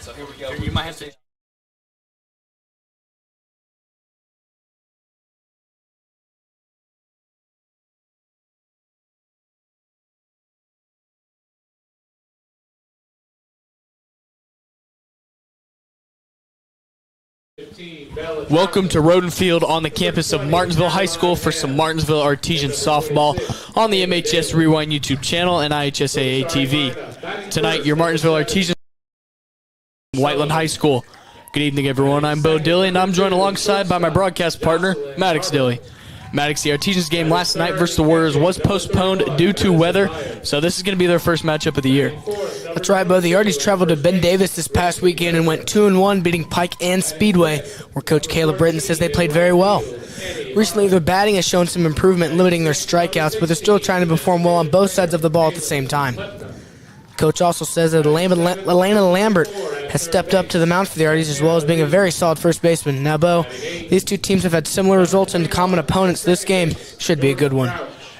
So here we go. You might have to. Welcome to Roden Field on the campus of Martinsville High School for some Martinsville Artesian softball on the MHS Rewind YouTube channel and IHSAA TV. Tonight, your Martinsville Artesian Whiteland High School. Good evening, everyone. I'm Bo Dilley, and I'm joined alongside by my broadcast partner, Maddox Dilley. Maddox, the Artesians game last night versus the Warriors was postponed due to weather, so this is going to be their first matchup of the year. That's right, Bo. The Arties traveled to Ben Davis this past weekend and went 2-1, beating Pike and Speedway, where Coach Caleb Britton says they played very well. Recently, their batting has shown some improvement, limiting their strikeouts, but they're still trying to perform well on both sides of the ball at the same time. Coach also says that Elena Lambert has stepped up to the mound for the Arties, as well as being a very solid first baseman. Now, Bo, these two teams have had similar results and common opponents. This game should be a good one.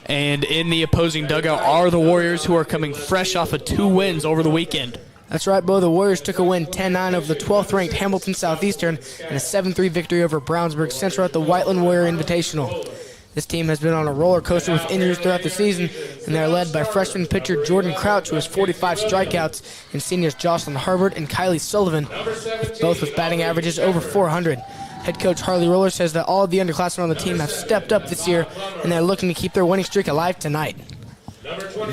And in the opposing dugout are the Warriors, who are coming fresh off of 2 wins over the weekend. That's right, Bo. The Warriors took a win 10-9 over the 12th-ranked Hamilton Southeastern and a 7-3 victory over Brownsburg Central at the Whiteland Warrior Invitational. This team has been on a roller coaster with injuries throughout the season, and they're led by freshman pitcher Jordan Crouch, who has 45 strikeouts, and seniors Jocelyn Harbert and Kylie Sullivan, both with batting averages over 400. Head coach Harley Roller says that all of the underclassmen on the team have stepped up this year, and they're looking to keep their winning streak alive tonight.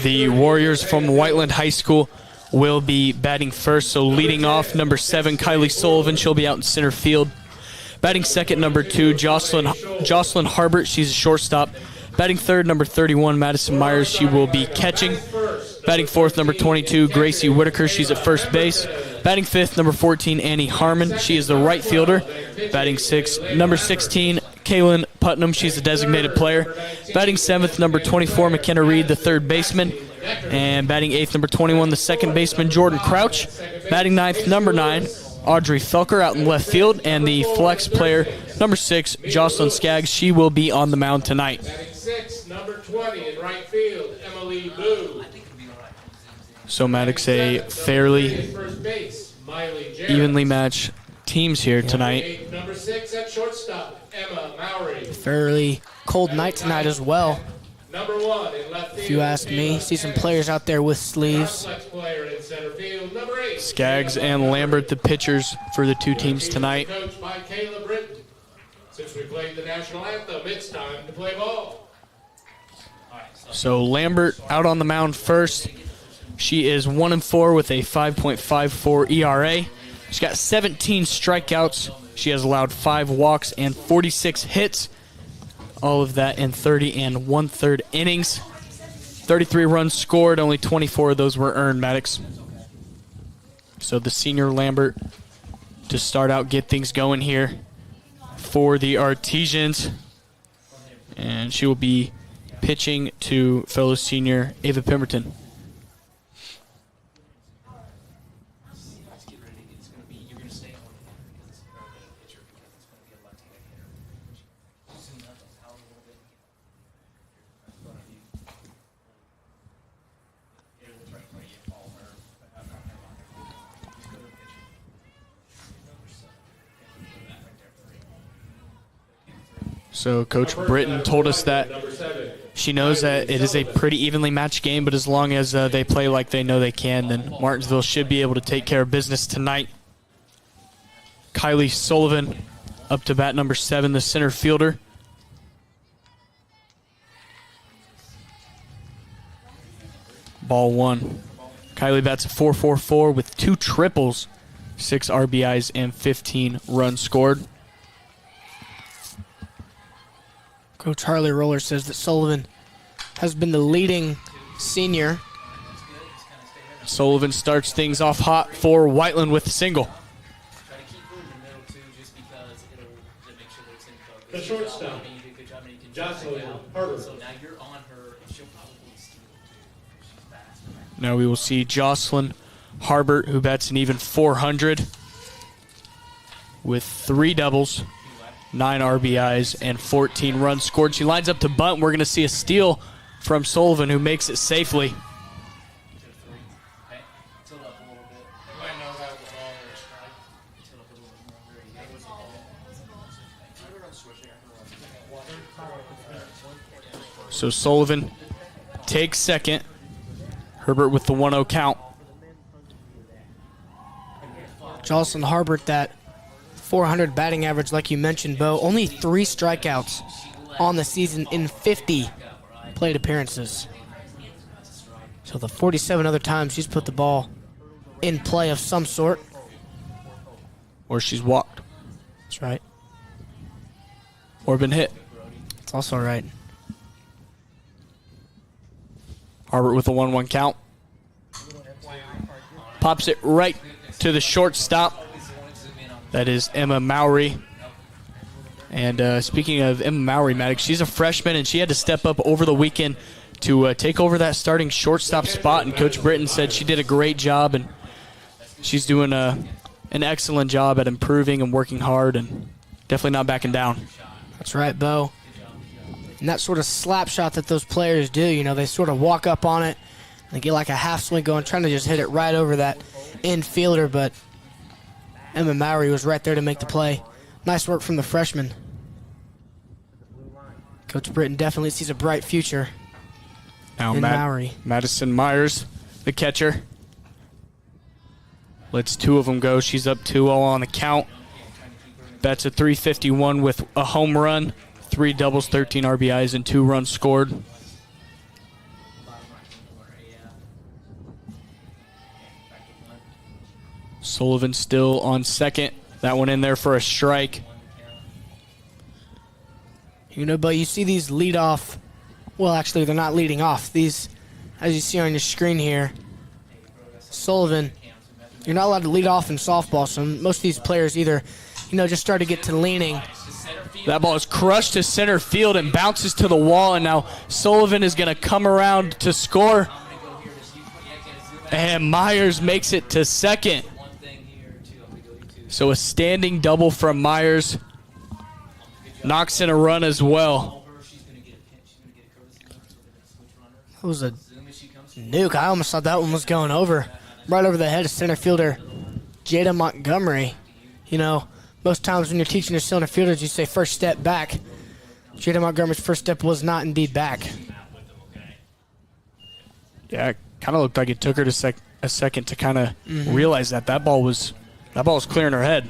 The Warriors from Whiteland High School will be batting first, so leading off, number 7, Kylie Sullivan. She'll be out in center field. Batting second, number 2, Jocelyn Harbert. She's a shortstop. Batting third, number 31, Madison Myers. She will be catching. Batting fourth, number 22, Gracie Whitaker. She's at first base. Batting fifth, number 14, Annie Harmon. She is the right fielder. Batting sixth, number 16, Kaylin Putnam. She's a designated player. Batting seventh, number 24, McKenna Reed, the third baseman. And batting eighth, number 21, the second baseman, Jordan Crouch. Batting ninth, number 9, Audrey Felker out in left field, and the flex player, number 6, Jocelyn Skaggs. She will be on the mound tonight. Batting 6, number 20 in right field, Emily Boo. So Maddox, a fairly evenly matched teams here tonight. Number 6 at shortstop, Emma Mowry. Fairly cold night tonight as well, Number 1 in left field, if you ask me. See some players out there with sleeves. flex player in center field, number 8. Skaggs and Lambert, the pitchers for the two teams tonight. Coached by Caleb Britton. Since we played the national anthem, it's time to play ball. So Lambert out on the mound first. She is 1-4 with a 5.54 ERA. She's got 17 strikeouts. She has allowed 5 walks and 46 hits. All of that in 30 1/3 innings. 33 runs scored, only 24 of those were earned, Maddox. So the senior Lambert to start out, get things going here for the Artesians. And she will be pitching to fellow senior Ava Pemberton. So Coach Britton told us that she knows that it is a pretty evenly matched game, but as long as they play like they know they can, then Martinsville should be able to take care of business tonight. Kylie Sullivan up to bat, number 7, the center fielder. Ball 1. Kylie bats a .444 with 2 triples, 6 RBIs, and 15 runs scored. Coach Harley Roller says that Sullivan has been the leading senior. Sullivan starts things off hot for Whiteland with a single. The shortstop, Jocelyn Harbert. Now we will see Jocelyn Harbert, who bats an even .400 with 3 doubles, 9 RBIs, and 14 runs scored. She lines up to bunt. We're going to see a steal from Sullivan, who makes it safely. So Sullivan takes second. Herbert with the 1-0 count. Jocelyn Harbert, that 400 batting average, like you mentioned, Bo. Only 3 strikeouts on the season in 50 plate appearances. So the 47 other times she's put the ball in play of some sort. Or she's walked. That's right. Or been hit. That's also right. Harbert with the 1-1 count. Pops it right to the shortstop. That is Emma Mowry. And speaking of Emma Mowry, Maddox, she's a freshman, and she had to step up over the weekend to take over that starting shortstop spot. And Coach Britton said she did a great job, and she's doing an excellent job at improving and working hard and definitely not backing down. That's right, Bo. And that sort of slap shot that those players do, you know, they sort of walk up on it, and they get like a half swing going, trying to just hit it right over that infielder, but Emma Mowry was right there to make the play. Nice work from the freshman. Coach Britton definitely sees a bright future Now in Mowry. Madison Myers, the catcher. Lets 2 of them go. She's up 2-0 on the count. Bats a .351 with a home run, 3 doubles, 13 RBIs, and 2 runs scored. Sullivan still on second. That one in there for a strike. You know, but you see these lead off. Well, actually, they're not leading off. These, as you see on your screen here, Sullivan, you're not allowed to lead off in softball. So most of these players either, you know, just start to get to leaning. That ball is crushed to center field and bounces to the wall, and now Sullivan is going to come around to score. And Myers makes it to second. So a standing double from Myers. Knocks in a run as well. That was a nuke. I almost thought that one was going over. Right over the head of center fielder Jada Montgomery. You know, most times when you're teaching your center fielders, you say first step back. Jada Montgomery's first step was not indeed back. Yeah, it kind of looked like it took her to a second to kind of realize that ball was clearing her head.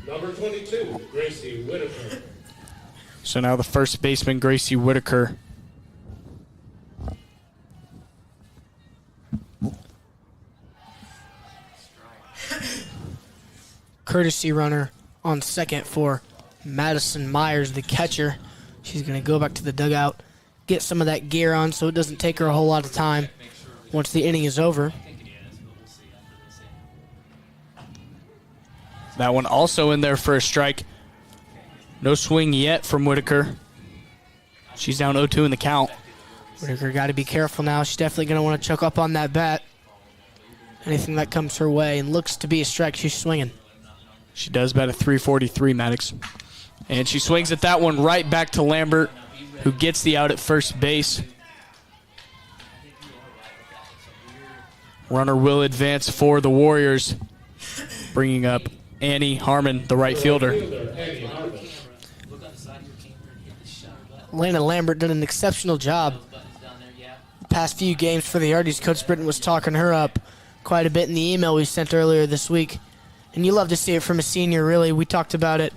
Number 22, Gracie Whitaker. So now the first baseman, Gracie Whitaker. Courtesy runner on second for Madison Myers, the catcher. She's going to go back to the dugout, get some of that gear on so it doesn't take her a whole lot of time once the inning is over. That one also in there for a strike. No swing yet from Whitaker. She's down 0-2 in the count. Whitaker got to be careful now. She's definitely going to want to choke up on that bat. Anything that comes her way and looks to be a strike, she's swinging. She does bat a .343, Maddox. And she swings at that one right back to Lambert, who gets the out at first base. Runner will advance for the Warriors, bringing up Annie Harmon, the right fielder. Lana Lambert did an exceptional job the past few games for the Yardies. Coach Britton was talking her up quite a bit in the email we sent earlier this week. And you love to see it from a senior, really. We talked about it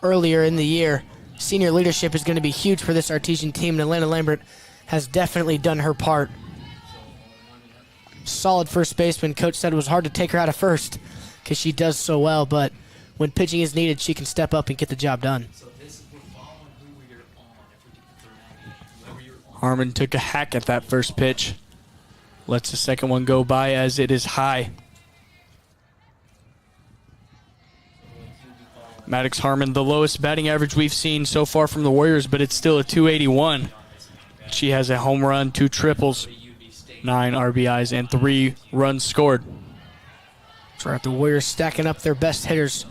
earlier in the year. Senior leadership is going to be huge for this Artesian team, and Atlanta Lambert has definitely done her part. Solid first baseman. Coach said it was hard to take her out of first because she does so well, but when pitching is needed, she can step up and get the job done. Harmon took a hack at that first pitch. Lets the second one go by as it is high. Maddox Harmon, the lowest batting average we've seen so far from the Warriors, but it's still a .281. She has a home run, 2 triples, 9 RBIs, and 3 runs scored. That's right, the Warriors stacking up their best hitters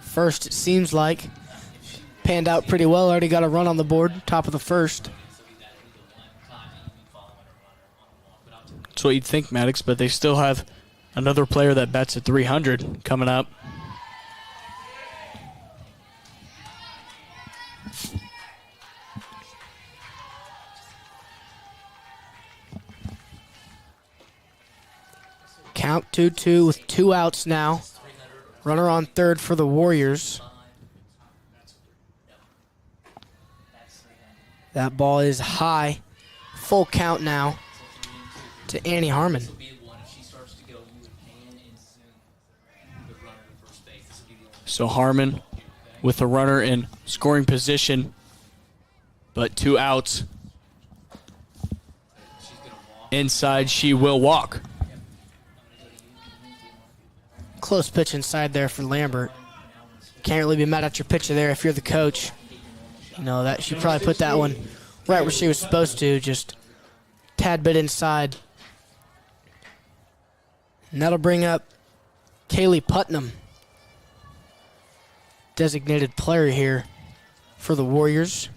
first, it seems like. Panned out pretty well, already got a run on the board, top of the first. That's what you'd think, Maddox, but they still have another player that bats at .300 coming up. Count 2-2 with 2 outs now. Runner on third for the Warriors. That ball is high. Full count now to Annie Harmon. So Harmon with a runner in scoring position, but 2 outs. Inside, she will walk. Close pitch inside there for Lambert. Can't really be mad at your pitcher there if you're the coach. You know, that she probably put that one right where she was supposed to, just tad bit inside. And that'll bring up Kaylee Putnam, designated player here for the Warriors.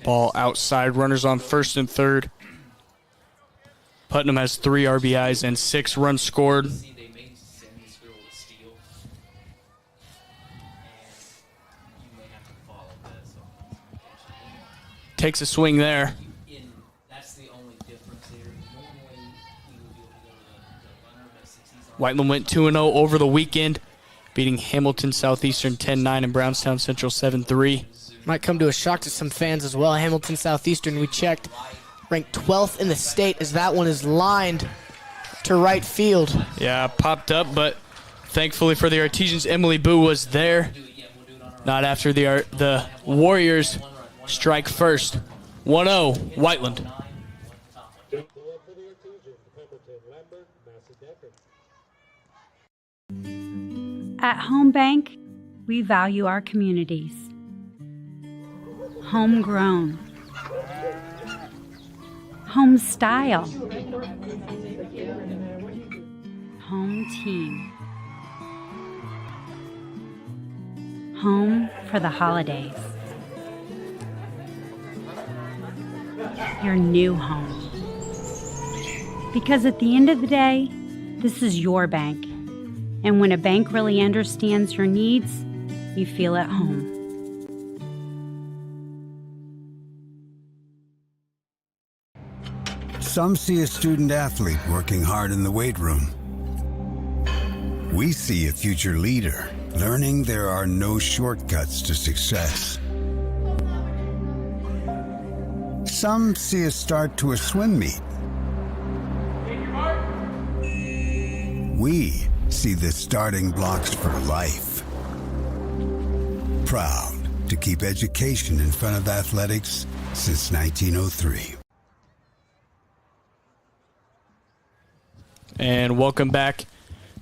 Ball outside, runners on first and third. Putnam has 3 RBIs and 6 runs scored. Takes a swing there. Whiteland went 2-0 over the weekend, beating Hamilton Southeastern 10-9 and Brownstown Central 7-3. Might come to a shock to some fans as well. Hamilton Southeastern, we checked, ranked 12th in the state as that one is lined to right field. Yeah, popped up, but thankfully for the Artesians, Emily Boo was there. Not after the Warriors strike first. 1-0, Whiteland. At Home Bank, we value our communities. Homegrown. Home style. Home team. Home for the holidays. Your new home. Because at the end of the day, this is your bank. And when a bank really understands your needs, you feel at home. Some see a student athlete working hard in the weight room. We see a future leader learning there are no shortcuts to success. Some see a start to a swim meet. We see the starting blocks for life. Proud to keep education in front of athletics since 1903. And welcome back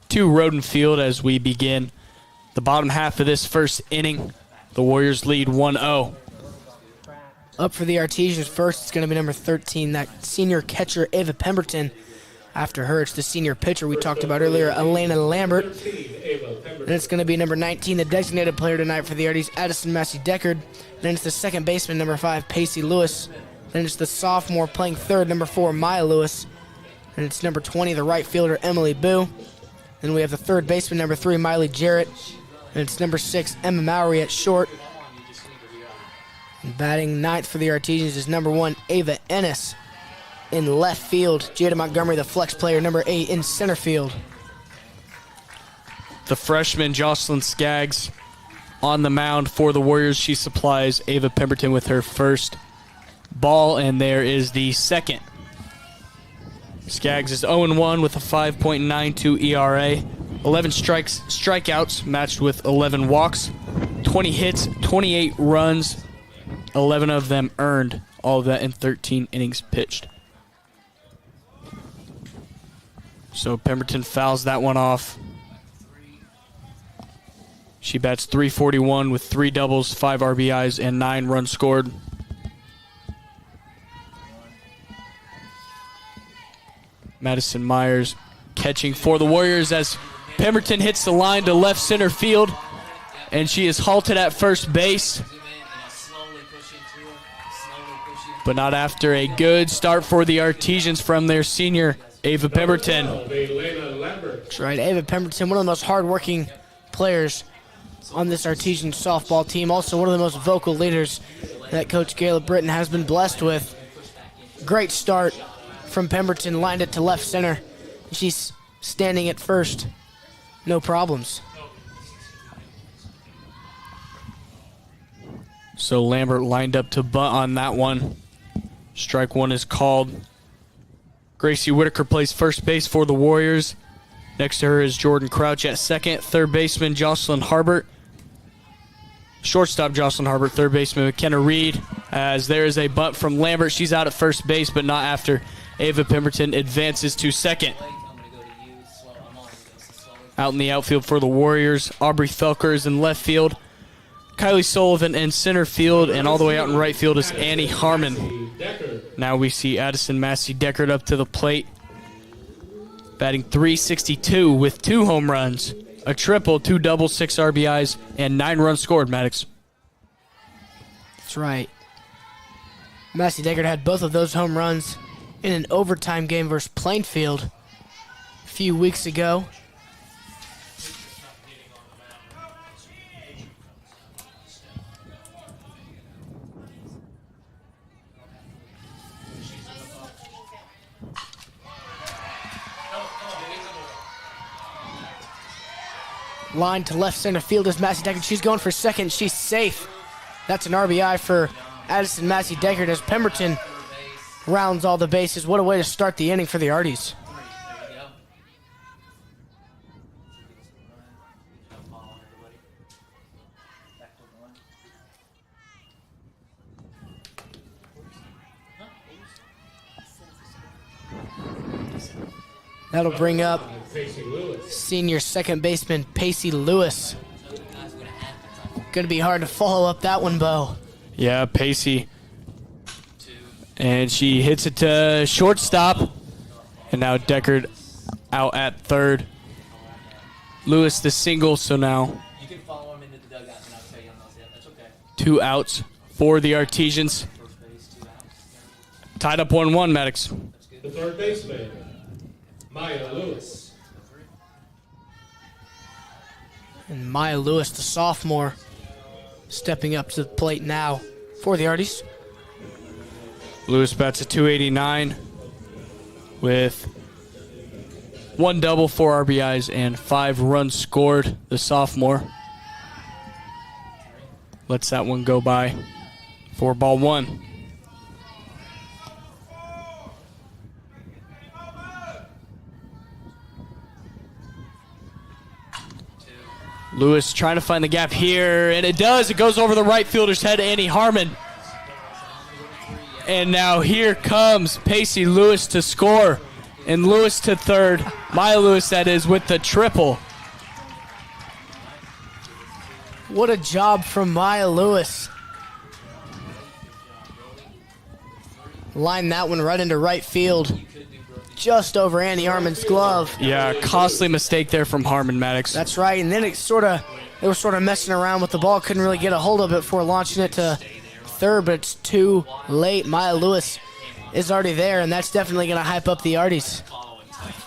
to Roden Field as we begin the bottom half of this first inning. The Warriors lead 1-0. Up for the Artesians first, it's going to be number 13, that senior catcher, Ava Pemberton. After her, it's the senior pitcher we talked about earlier, Elena Lambert. And it's going to be number 19, the designated player tonight for the Arties, Addison Massey-Deckard. Then it's the second baseman, number 5, Pacey Lewis. Then it's the sophomore playing third, number 4, Maya Lewis. And it's number 20, the right fielder, Emily Boo. Then we have the third baseman, number 3, Miley Jarrett. And it's number 6, Emma Mowry at short. And batting ninth for the Artesians is number 1, Ava Ennis. In left field, Jada Montgomery, the flex player, number 8 in center field. The freshman, Jocelyn Skaggs, on the mound for the Warriors. She supplies Ava Pemberton with her first ball, and there is the second. Skaggs is 0-1 with a 5.92 ERA. 11 strikeouts matched with 11 walks. 20 hits, 28 runs, 11 of them earned. All of that in 13 innings pitched. So Pemberton fouls that one off. She bats .341 with 3 doubles, 5 RBIs, and 9 runs scored. Madison Myers catching for the Warriors as Pemberton hits the line to left center field, and she is halted at first base. But not after a good start for the Artesians from their senior, Ava Pemberton. That's right, Ava Pemberton, one of the most hardworking players on this Artesian softball team. Also one of the most vocal leaders that Coach Caleb Britton has been blessed with. Great start from Pemberton lined it to left center. She's standing at first. No problems. So Lambert lined up to bunt on that one. Strike one is called. Gracie Whitaker plays first base for the Warriors. Next to her is Jordan Crouch at second. Third baseman Jocelyn Harbert. Shortstop Jocelyn Harbert. Third baseman McKenna Reed. As there is a bunt from Lambert. She's out at first base, but not after Ava Pemberton advances to second. Out in the outfield for the Warriors, Aubrey Felker is in left field. Kylie Sullivan in center field, and all the way out in right field is Annie Harmon. Now we see Addison Massey Deckard up to the plate, batting .362 with 2 home runs, a triple, 2 doubles, 6 RBIs, and 9 runs scored, Maddox. That's right. Massey Deckard had both of those home runs in an overtime game versus Plainfield a few weeks ago. Line to left center field is Massey Deckard. She's going for second. She's safe. That's an RBI for Addison Massey Deckard as Pemberton rounds all the bases. What a way to start the inning for the Arties. That'll bring up senior second baseman Pacey Lewis. Gonna be hard to follow up that one, Bo. Yeah, Pacey. And she hits it to shortstop. And now Deckard out at third. Lewis the single, so now You can follow him into the dugout and I'll tell you on those. Yeah, that's okay. 2 outs for the Artesians. First base, 2 outs. Tied up 1-1, Maddox. The third baseman, Maya Lewis. And Maya Lewis, the sophomore, stepping up to the plate now for the Arties. Lewis bats at .289 with 1 double, 4 RBIs, and 5 runs scored. The sophomore lets that one go by. 4-1. Lewis trying to find the gap here, and it does. It goes over the right fielder's head, Annie Harmon. And now here comes Pacey Lewis to score. And Lewis to third. Maya Lewis, that is, with the triple. What a job from Maya Lewis. Line that one right into right field. Just over Annie Harmon's glove. Yeah, costly mistake there from Harmon, Maddox. That's right, and then they were sort of messing around with the ball. Couldn't really get a hold of it before launching it to third, but it's too late. Maya Lewis is already there, and that's definitely going to hype up the Arties.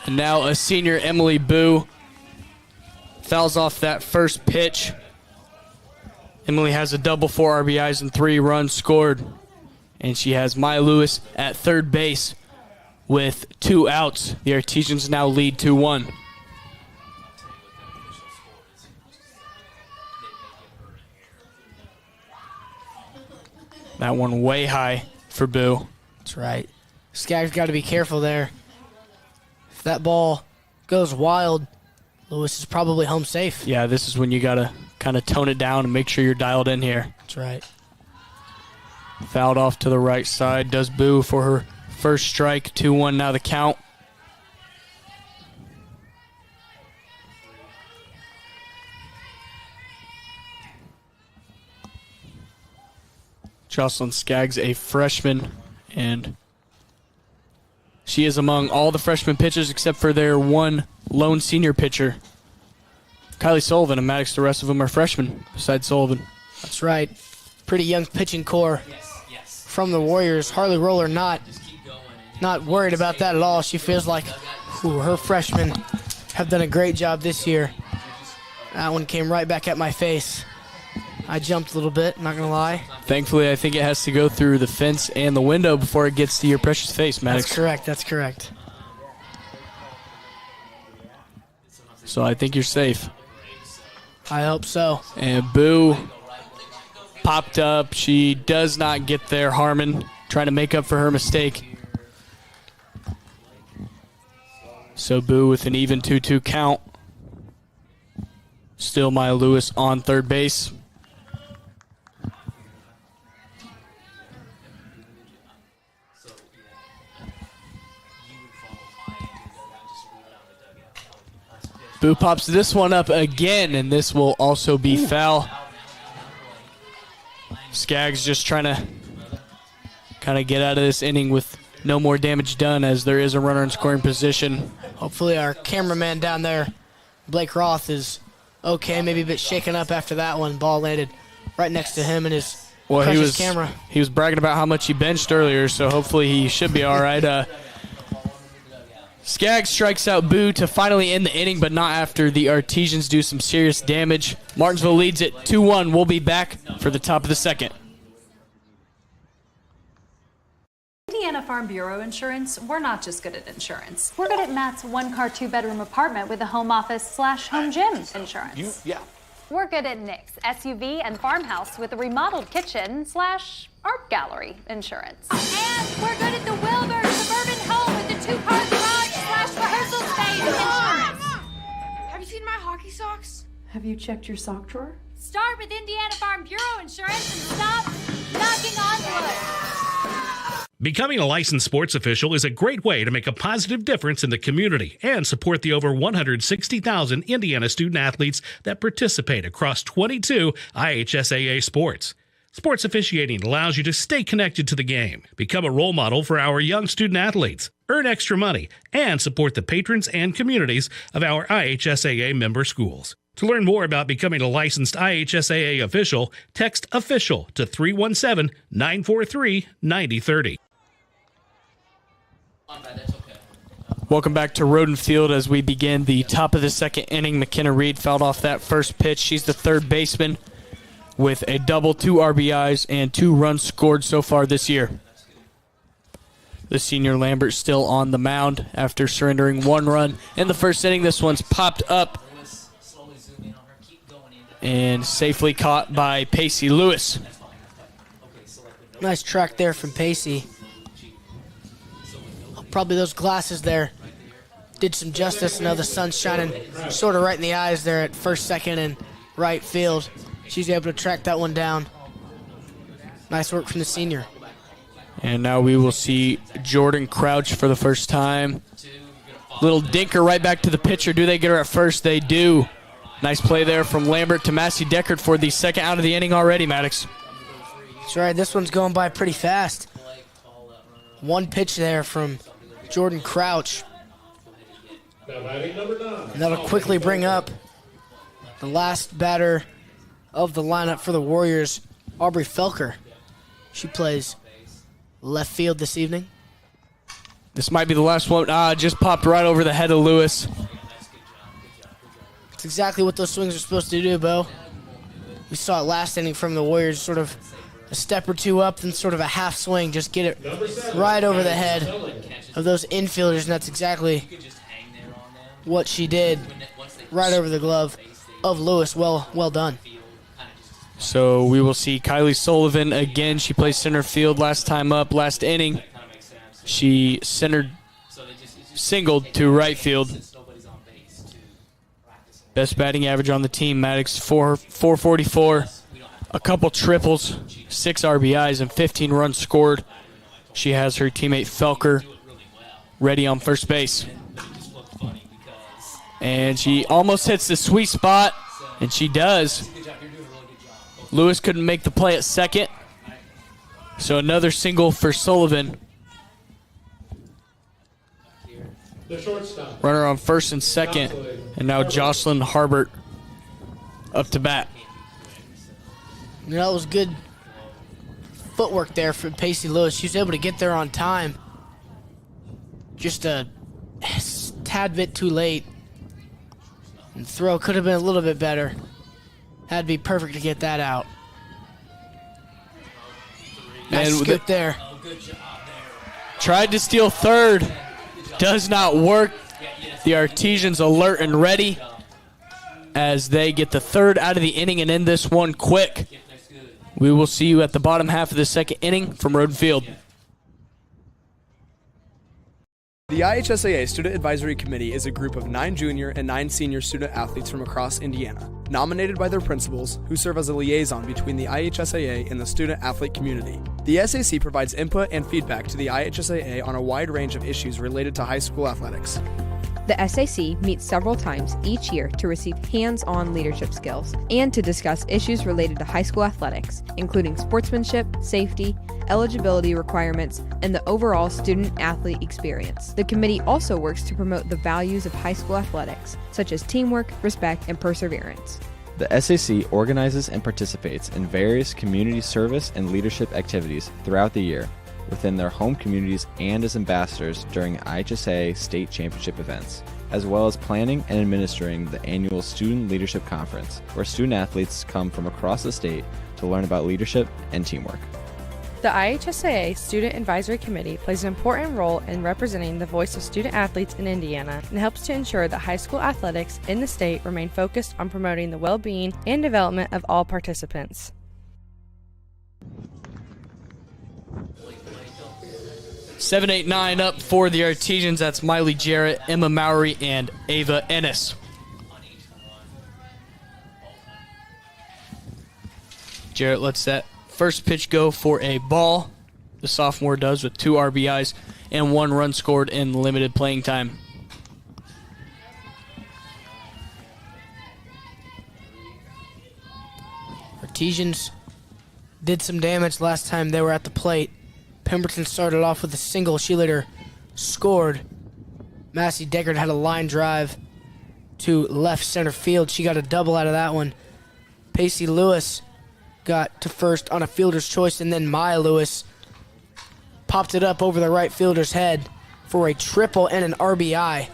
And now a senior, Emily Boo, fouls off that first pitch. Emily has a double, 4 RBIs, and 3 runs scored. And she has Maya Lewis at third base with 2 outs. The Artesians now lead 2-1. That one way high for Boo. That's right. Skaggs got to be careful there. If that ball goes wild, Lewis is probably home safe. Yeah, this is when you got to kind of tone it down and make sure you're dialed in here. That's right. Fouled off to the right side. Does Boo for her first strike. 2-1 now the count. Jocelyn Skaggs, a freshman, and she is among all the freshman pitchers except for their one lone senior pitcher, Kylie Sullivan, and Maddox. The rest of them are freshmen besides Sullivan. That's right. Pretty young pitching core from the Warriors. Harley Roller not worried about that at all. She feels like her freshmen have done a great job this year. That one came right back at my face. I jumped a little bit, not going to lie. Thankfully, I think it has to go through the fence and the window before it gets to your precious face, Maddox. That's correct, that's correct. So I think you're safe. I hope so. And Boo popped up. She does not get there. Harmon trying to make up for her mistake. So Boo with an even 2-2 count. Still Maya Lewis on third base. Boo pops this one up again, and this will also be foul. Skaggs just trying to kind of get out of this inning with no more damage done, as there is a runner in scoring position. Hopefully our cameraman down there, Blake Roth, is okay, maybe a bit shaken up after that one. Ball landed right next to him and his precious camera. He was bragging about how much he benched earlier, so hopefully he should be all right. Skaggs strikes out Boo to finally end the inning, but not after the Artesians do some serious damage. Martinsville leads it 2-1. We'll be back for the top of the second. Indiana Farm Bureau Insurance, we're not just good at insurance. We're good at Matt's one-car, two-bedroom apartment with a home office/home gym insurance. We're good at Nick's SUV and farmhouse with a remodeled kitchen/art gallery insurance. And we're good at the Wilbur suburban home with the two-car garage/rehearsal space insurance. Have you seen my hockey socks? Have you checked your sock drawer? Start with Indiana Farm Bureau Insurance and stop knocking on wood. Becoming a licensed sports official is a great way to make a positive difference in the community and support the over 160,000 Indiana student athletes that participate across 22 IHSAA sports. Sports officiating allows you to stay connected to the game, become a role model for our young student athletes, earn extra money, and support the patrons and communities of our IHSAA member schools. To learn more about becoming a licensed IHSAA official, text official to 317-943-9030. Welcome back to Roden Field as we begin the top of the second inning. McKenna Reed fouled off that first pitch. She's the third baseman with a double, 2 RBIs, and 2 runs scored so far this year. The senior Lambert still on the mound after surrendering 1 run in the first inning. This one's popped up and safely caught by Pacey Lewis. Nice track there from Pacey. Probably those glasses there did some justice. Now the sun's shining sort of right in the eyes there at first, second, and right field. She's able to track that one down. Nice work from the senior. And now we will see Jordan Crouch for the first time. Little dinker right back to the pitcher. Do they get her at first? They do. Nice play there from Lambert to Massey Deckard for the second out of the inning already, Maddox. That's right. This one's going by pretty fast. 1 pitch there from Jordan Crouch. And that'll quickly bring up the last batter of the lineup for the Warriors, Aubrey Felker. She plays left field this evening. This might be the last one. Just popped right over the head of Lewis. It's exactly what those swings are supposed to do, Bo. We saw it last inning from the Warriors, sort of a step or two up, then sort of a half swing, just get it right over the head of those infielders, and that's exactly what she did, right over the glove of Lewis. Well done. So we will see Kylie Sullivan again. She plays center field last time up, last inning. She singled to right field. Best batting average on the team, Maddox, 444. A couple triples, 6 RBIs, and 15 runs scored. She has her teammate Felker ready on first base. And she almost hits the sweet spot, and she does. Lewis couldn't make the play at second. So another single for Sullivan. Runner on first and second. And now Jocelyn Harbert up to bat. You know, that was good footwork there from Pacey Lewis. She was able to get there on time. Just a tad bit too late. And throw could have been a little bit better. Had to be perfect to get that out. Nice scoop there. Tried to steal third. Does not work. The Artesians alert and ready as they get the third out of the inning and end this one quick. We will see you at the bottom half of the second inning from Road Field. The IHSAA Student Advisory Committee is a group of 9 junior and 9 senior student athletes from across Indiana, nominated by their principals, who serve as a liaison between the IHSAA and the student athlete community. The SAC provides input and feedback to the IHSAA on a wide range of issues related to high school athletics. The SAC meets several times each year to receive hands-on leadership skills and to discuss issues related to high school athletics, including sportsmanship, safety, eligibility requirements, and the overall student-athlete experience. The committee also works to promote the values of high school athletics, such as teamwork, respect, and perseverance. The SAC organizes and participates in various community service and leadership activities throughout the year within their home communities and as ambassadors during IHSAA state championship events, as well as planning and administering the annual Student Leadership Conference, where student athletes come from across the state to learn about leadership and teamwork. The IHSAA Student Advisory Committee plays an important role in representing the voice of student athletes in Indiana and helps to ensure that high school athletics in the state remain focused on promoting the well-being and development of all participants. Seven, 8, 9 up for the Artesians. That's Miley Jarrett, Emma Mowry, and Ava Ennis. Jarrett lets that first pitch go for a ball. The sophomore does with 2 RBIs and 1 run scored in limited playing time. Artesians did some damage last time they were at the plate. Pemberton started off with a single. She later scored. Massey Deckard had a line drive to left center field. She got a double out of that one. Pacey Lewis got to first on a fielder's choice, and then Maya Lewis popped it up over the right fielder's head for a triple and an RBI,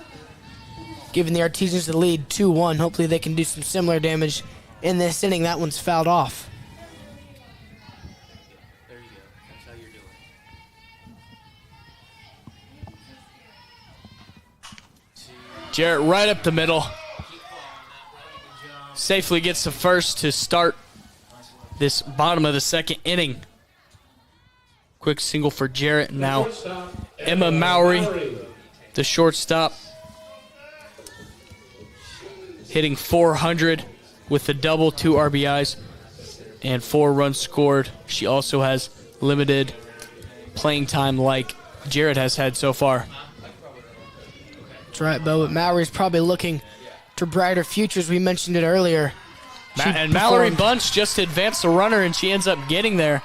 giving the Artesians the lead 2-1. Hopefully they can do some similar damage in this inning. That one's fouled off. There you go. That's how you're doing it. Jarrett right up the middle. Safely gets the first to start this bottom of the second inning. Quick single for Jarrett. Now Emma Mowry, the shortstop, hitting 400 with a double, 2 RBIs, and 4 runs scored. She also has limited playing time like Jarrett has had so far. That's right, Bo, but Mowry's probably looking to brighter futures. We mentioned it earlier. And Mallory Bunch just advanced the runner, and she ends up getting there.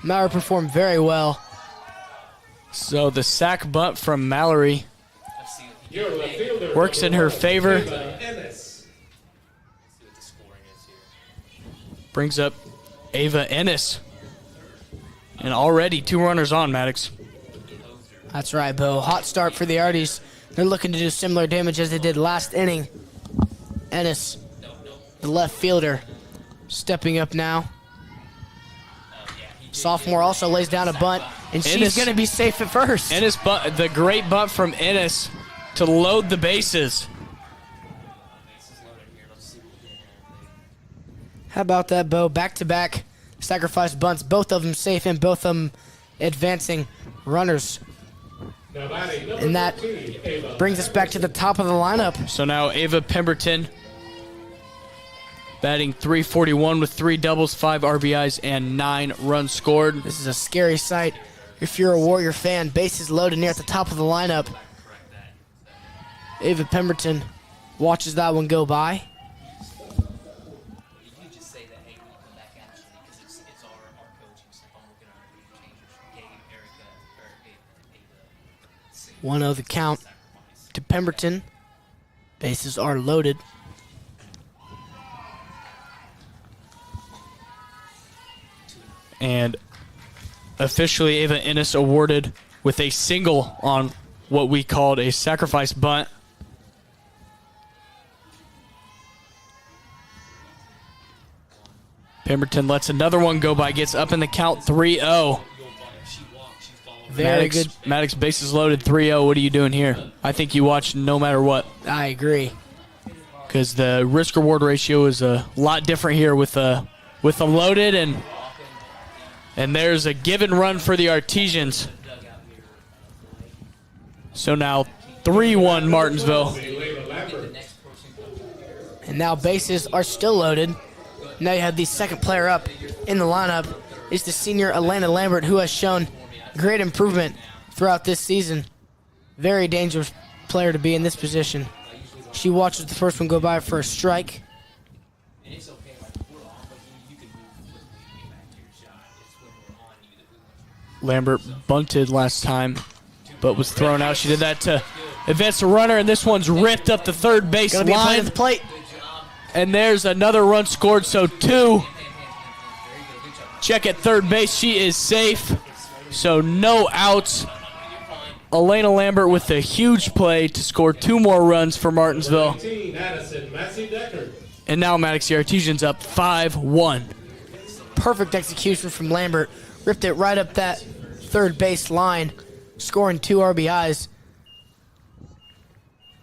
Mowry performed very well. So the sack bunt from Mallory works in her favor. Brings up Ava Ennis. And already 2 runners on, Maddox. That's right, Bo. Hot start for the Arties. They're looking to do similar damage as they did last inning. Ennis, the left fielder, stepping up now. Sophomore also lays down a bunt, and she's going to be safe at first. Ennis, the great bunt from Ennis to load the bases. How about that, Bo? Back-to-back sacrifice bunts, both of them safe and both of them advancing runners. And that brings us back to the top of the lineup. So now Ava Pemberton batting .341 with 3 doubles, 5 RBIs, and 9 runs scored. This is a scary sight if you're a Warrior fan. Bases loaded near at the top of the lineup. Ava Pemberton watches that one go by. One of the count to Pemberton. Bases are loaded. And officially Ava Ennis awarded with a single on what we called a sacrifice bunt. Pemberton lets another one go by, gets up in the count 3-0. Very good. Maddox bases loaded 3-0. What are you doing here? I think you watch no matter what. I agree. Because the risk-reward ratio is a lot different here with a loaded, and there's a given run for the Artesians. So now 3-1 Martinsville. And now bases are still loaded. Now you have the second player up in the lineup. It's the senior Alana Lambert, who has shown great improvement throughout this season. Very dangerous player to be in this position. She watches the first one go by for a strike. Lambert bunted last time, but was thrown out. She did that to advance the runner, and this one's ripped up the third base Gonna be a play line. at the plate. And there's another run scored, so 2. Check at third base. She is safe, so no outs. Elena Lambert with a huge play to score 2 more runs for Martinsville. And now Maddox the Artesians up 5-1. Perfect execution from Lambert. Ripped it right up that third base line, scoring 2 RBIs.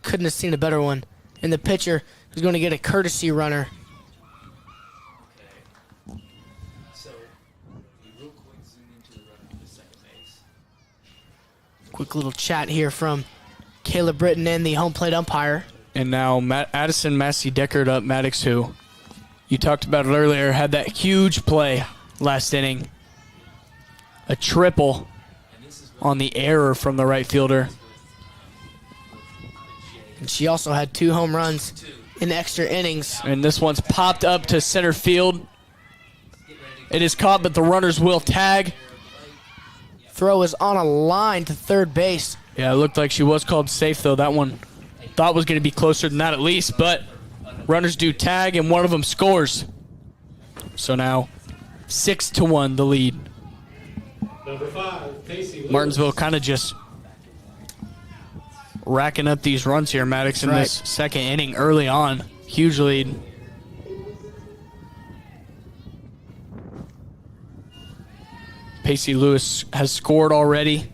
Couldn't have seen a better one. And the pitcher is going to get a courtesy runner. Quick little chat here from Caleb Britton and the home plate umpire. And now Addison Massey-Deckard up. Maddox, who you talked about it earlier, had that huge play last inning. A triple on the error from the right fielder. And she also had 2 home runs in extra innings. And this one's popped up to center field. It is caught, but the runners will tag. Throw is on a line to third base. Yeah, it looked like she was called safe, though. That one thought was going to be closer than that at least, but runners do tag, and one of them scores. So now 6-1 the lead. Number 5, Casey Lewis. Martinsville kind of just racking up these runs here, Maddox, in this second inning early on. Huge lead. Pacey Lewis has scored already.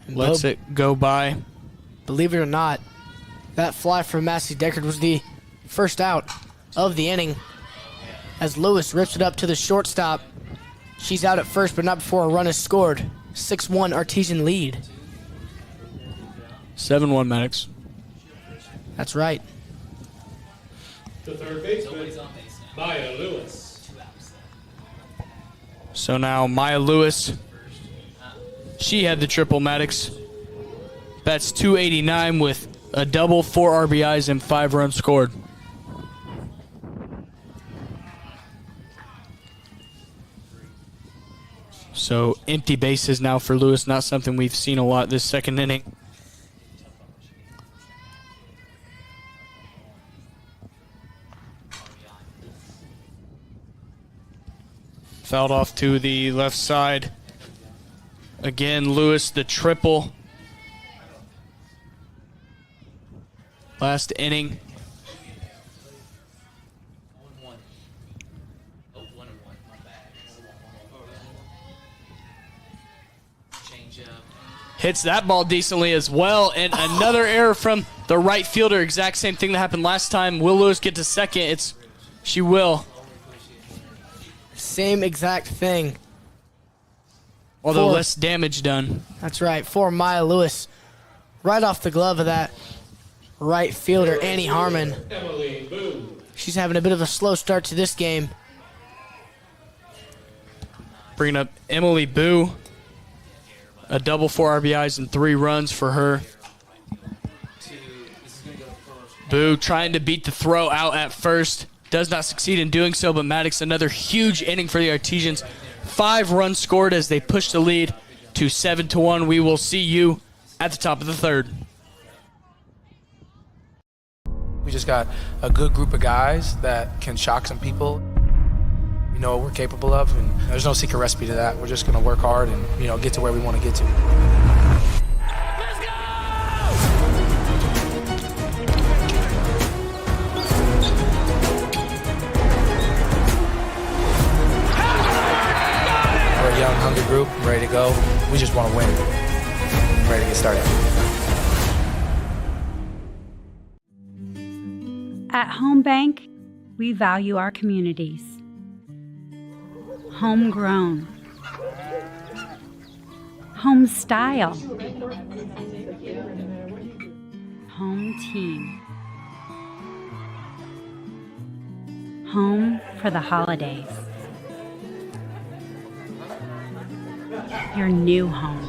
Lets it go by. Believe it or not, that fly from Massey-Deckard was the first out of the inning. As Lewis rips it up to the shortstop. She's out at first, but not before a run is scored. 6-1 Artesian lead. 7-1 Maddox. That's right. The third baseman, Maya Lewis. So now Maya Lewis, she had the triple, Maddox. That's 289 with a double, 4 RBIs, and 5 runs scored. So empty bases now for Lewis, not something we've seen a lot this second inning. Fouled off to the left side. Again, Lewis, the triple. Last inning. Hits that ball decently as well. And another error from the right fielder. Exact same thing that happened last time. Will Lewis get to second? She will. Same exact thing. Although less damage done. That's right. For Maya Lewis. Right off the glove of that right fielder, Annie Harmon. She's having a bit of a slow start to this game. Bringing up Emily Boo. A double, 4 RBIs and 3 runs for her. Boo trying to beat the throw out at first. Does not succeed in doing so, but Maddox, another huge inning for the Artesians. 5 runs scored as they push the lead to 7-1. We will see you at the top of the third. We just got a good group of guys that can shock some people. We know what we're capable of, and there's no secret recipe to that. We're just going to work hard and, get to where we want to get to. a young, hungry group. I'm ready to go. We just want to win. I'm ready to get started. At Home Bank, we value our communities. Homegrown. Home style. Home team. Home for the holidays. Your new home.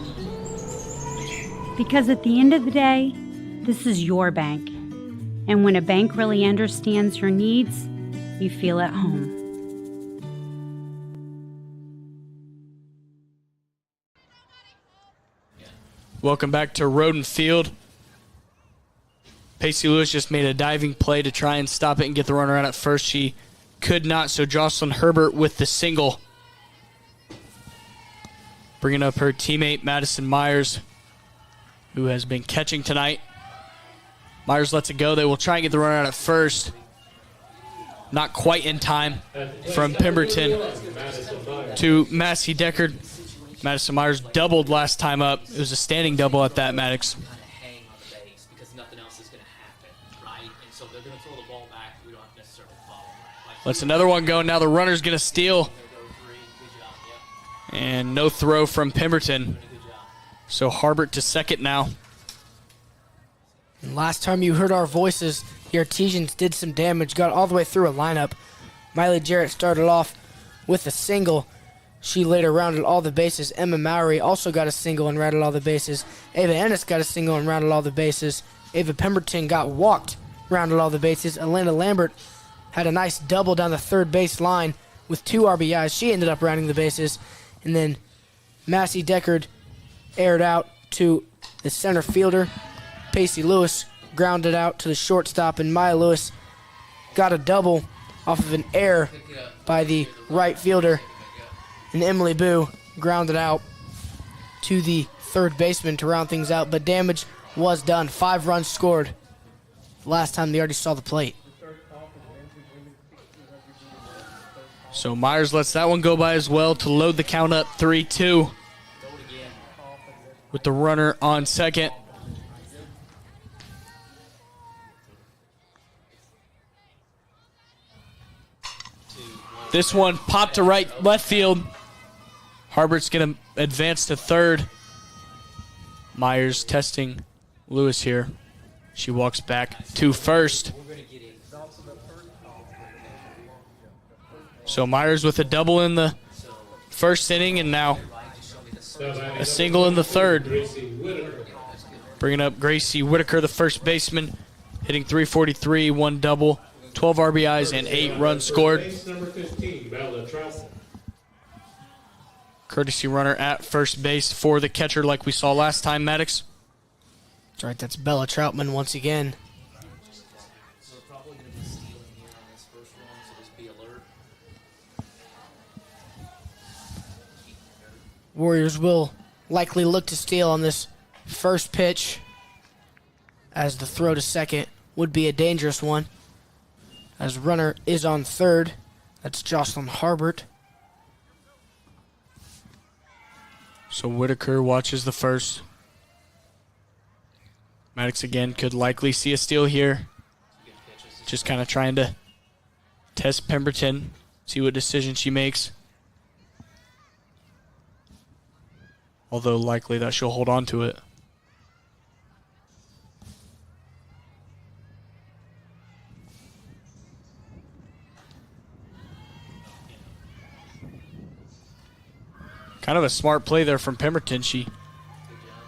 Because at the end of the day, this is your bank. And when a bank really understands your needs, you feel at home. Welcome back to Roden Field. Pacey Lewis just made a diving play to try and stop it and get the runner out at first. She could not, so Jocelyn Herbert with the single. Bringing up her teammate, Madison Myers, who has been catching tonight. Myers lets it go. They will try and get the runner out at first. Not quite in time from Pemberton to Massey Deckard. Madison Myers doubled last time up. It was a standing double at that, Maddox. Let's another one go. Now the runner's going to steal. And no throw from Pemberton. So Harbert to second now. And last time you heard our voices, the Artesians did some damage, got all the way through a lineup. Miley Jarrett started off with a single. She later rounded all the bases. Emma Mowry also got a single and rounded all the bases. Ava Ennis got a single and rounded all the bases. Ava Pemberton got walked, rounded all the bases. Alana Lambert had a nice double down the third base line with 2 RBIs. She ended up rounding the bases. And then Massey Deckard aired out to the center fielder. Pacey Lewis grounded out to the shortstop, and Maya Lewis got a double off of an error by the right fielder. And Emily Boo grounded out to the third baseman to round things out, but damage was done. 5 runs scored last time they already saw the plate. So Myers lets that one go by as well to load the count up 3-2 with the runner on second. This one popped to left field. Harbert's going to advance to third. Myers testing Lewis here. She walks back to first. So Myers with a double in the first inning and now a single in the third. Bringing up Gracie Whitaker, the first baseman, hitting .343, 1 double, 12 RBIs, and 8 runs scored. Courtesy runner at first base for the catcher like we saw last time, Maddox. That's right, that's Bella Troutman once again. Warriors will likely look to steal on this first pitch, as the throw to second would be a dangerous one. As runner is on third, that's Jocelyn Harbert. So Whitaker watches the first. Maddox again could likely see a steal here. Just kind of trying to test Pemberton, see what decision she makes. Although likely that she'll hold on to it. Kind of a smart play there from Pemberton. She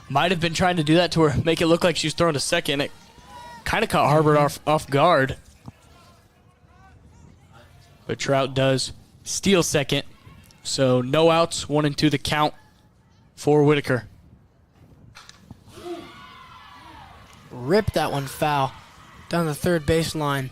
might have been trying to do that to her, make it look like she was throwing to second. It kind of caught Harbert off guard. But Trout does steal second. So no outs, 1 and 2 the count for Whitaker. Ripped that one foul down the third baseline.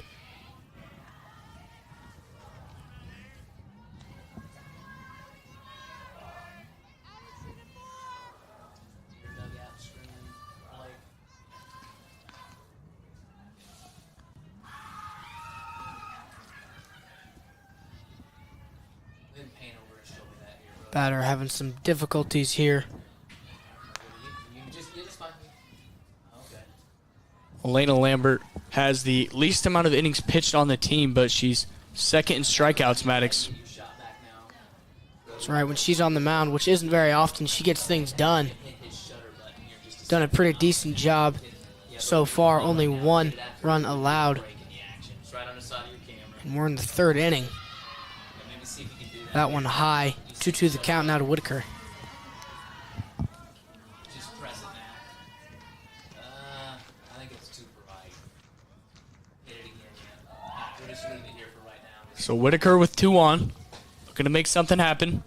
Batter having some difficulties here. Elena Lambert has the least amount of innings pitched on the team, but she's second in strikeouts, Maddox. That's right. When she's on the mound, which isn't very often, she gets things done. Done a pretty decent job so far. Only 1 run allowed. And we're in the 3rd inning. That one high. 2-2 the count now to Whitaker. So Whitaker with 2 on. Looking to make something happen.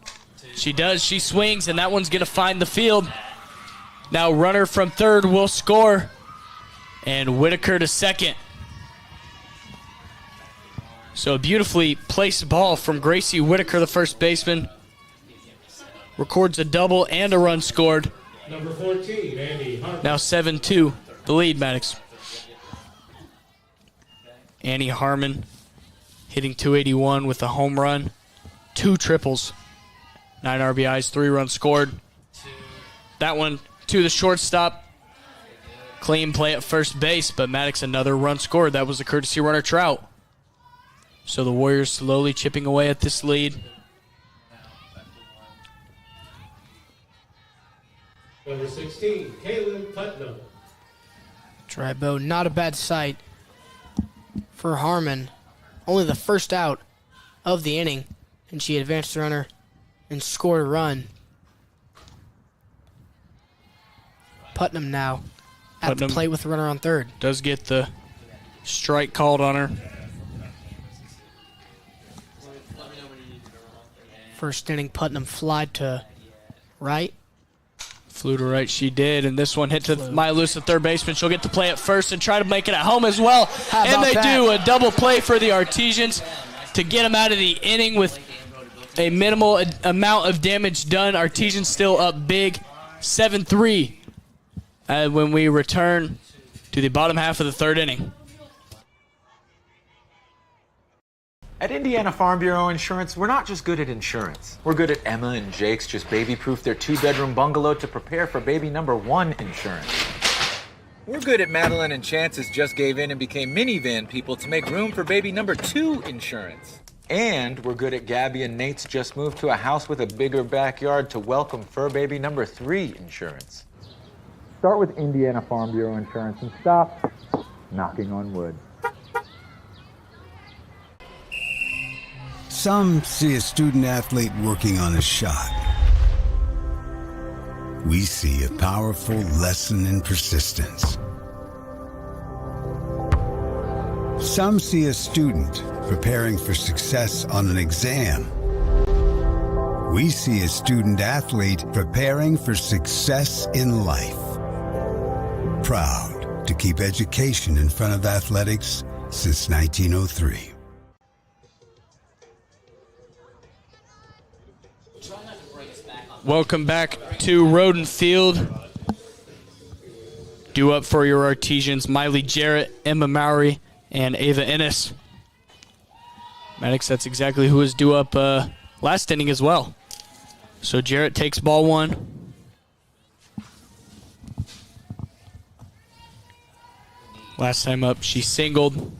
She does. She swings, and that one's going to find the field. Now runner from 3rd will score. And Whitaker to 2nd. So a beautifully placed ball from Gracie Whitaker, the first baseman. Records a double and a run scored. Number 14, Annie Harmon. Now 7-2, the lead, Maddox. Annie Harmon hitting .281 with a home run, 2 triples, 9 RBIs, 3 runs scored. That one to the shortstop. Clean play at first base, but Maddox another run scored. That was a courtesy runner, Trout. So the Warriors slowly chipping away at this lead. Number 16, Kaylin Putnam. Try, Bo. Not a bad sight for Harmon. Only the first out of the inning, and she advanced the runner and scored a run. Putnam now at the plate with the runner on 3rd. Does get the strike called on her. First inning, Putnam flied to right. Flew to right, she did, and this one hit to Maya Lewis, the third baseman. She'll get to play at first and try to make it at home as well. And they do a double play for the Artesians to get them out of the inning with a minimal amount of damage done. Artesians still up big, 7-3, when we return to the bottom half of the 3rd inning. At Indiana Farm Bureau Insurance, we're not just good at insurance. We're good at Emma and Jake's just baby-proof their 2-bedroom bungalow to prepare for baby number 1 insurance. We're good at Madeline and Chance's just gave in and became minivan people to make room for baby number 2 insurance. And we're good at Gabby and Nate's just moved to a house with a bigger backyard to welcome fur baby number 3 insurance. Start with Indiana Farm Bureau Insurance and stop knocking on wood. Some see a student athlete working on a shot. We see a powerful lesson in persistence. Some see a student preparing for success on an exam. We see a student athlete preparing for success in life. Proud to keep education in front of athletics since 1903. Welcome back to Roden Field. Due up for your Artesians, Miley Jarrett, Emma Mowry, and Ava Ennis. Maddox, that's exactly who was due up last inning as well. So Jarrett takes ball 1. Last time up, she singled.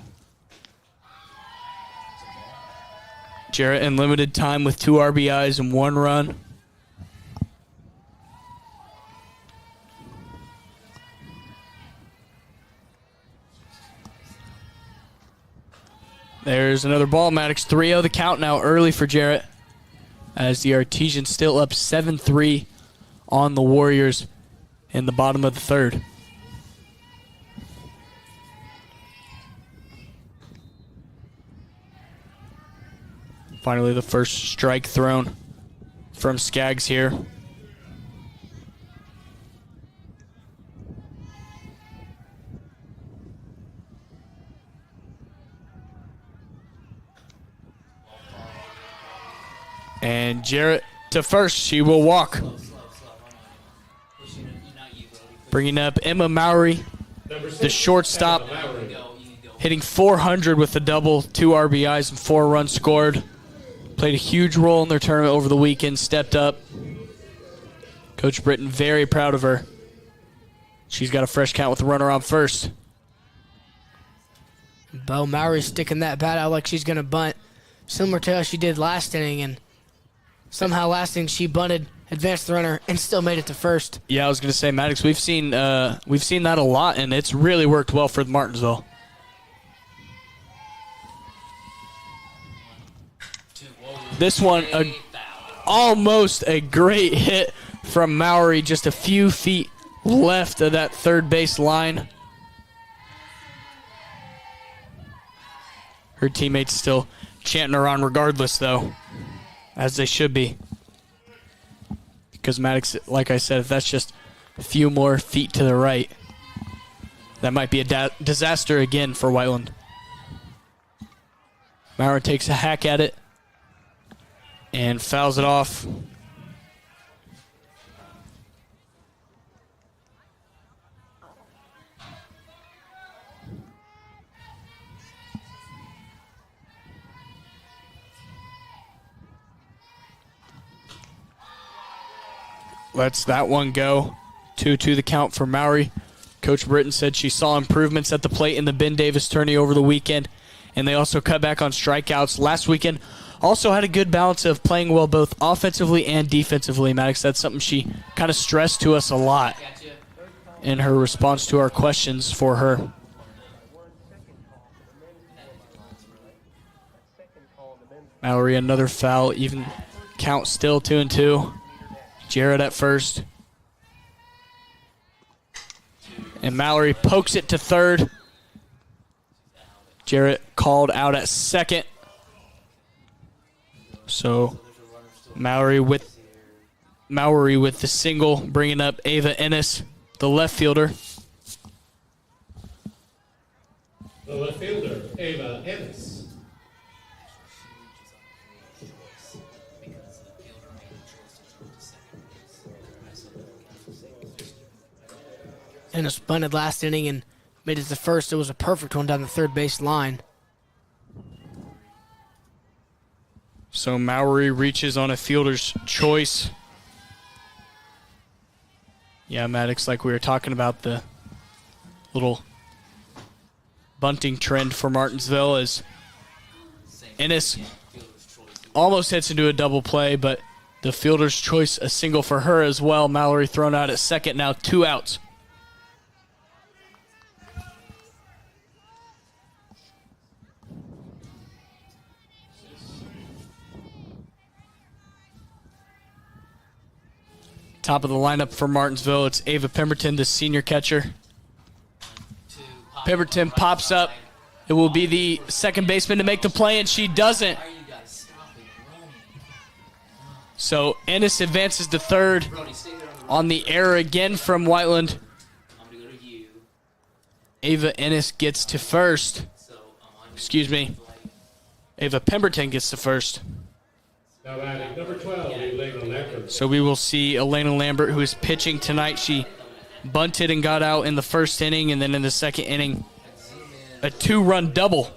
Jarrett in limited time with 2 RBIs and 1 run. There's another ball, Maddox. 3-0 the count now, early for Jarrett, as the Artesians still up 7-3 on the Warriors in the bottom of the 3rd. Finally, the first strike thrown from Skaggs here. And Jarrett to first. She will walk. Bringing up Emma Mowry, the shortstop, hitting .400 with a double, 2 RBIs, and 4 runs scored. Played a huge role in their tournament over the weekend, stepped up. Coach Britton very proud of her. She's got a fresh count with the runner on first. Bo Mowry's sticking that bat out like she's going to bunt, similar to how she did last inning, and somehow last inning she bunted, advanced the runner, and still made it to first. Yeah, I was going to say, Maddox, we've seen that a lot, and it's really worked well for Martinsville. This one, almost a great hit from Mowry, just a few feet left of that third base line. Her teammates still chanting her on regardless, though, as they should be. Because Maddox, like I said, if that's just a few more feet to the right, that might be a disaster again for Whiteland. Maurer takes a hack at it and fouls it off. Lets that one go. 2-2 the count for Mowry. Coach Britton said she saw improvements at the plate in the Ben Davis tourney over the weekend, and they also cut back on strikeouts last weekend. Also had a good balance of playing well both offensively and defensively, Maddox. That's something she kind of stressed to us a lot in her response to our questions for her. Mowry, another foul, even count still 2-2. Jarrett at first. And Mallory pokes it to third. Jarrett called out at second. So Mallory with the single, bringing up Ava Ennis, the left fielder. The left fielder, Ava Ennis. Ennis bunted last inning and made it to first. It was a perfect one down the third base line. So Mowry reaches on a fielder's choice. Yeah, Maddox, like we were talking about, the little bunting trend for Martinsville is Ennis almost hits into a double play, but the fielder's choice, a single for her as well. Mallory thrown out at second, now 2 outs. Top of the lineup for Martinsville, it's Ava Pemberton, the senior catcher. Pemberton pops up. It will be the second baseman to make the play, and she doesn't. So Ennis advances to third on the error again from Whiteland. Ava Ennis gets to first. Excuse me. Ava Pemberton gets to first. Now adding number 12, Elena Lambert. So we will see Elena Lambert, who is pitching tonight. She bunted and got out in the first inning, and then in the second inning, a 2-run double.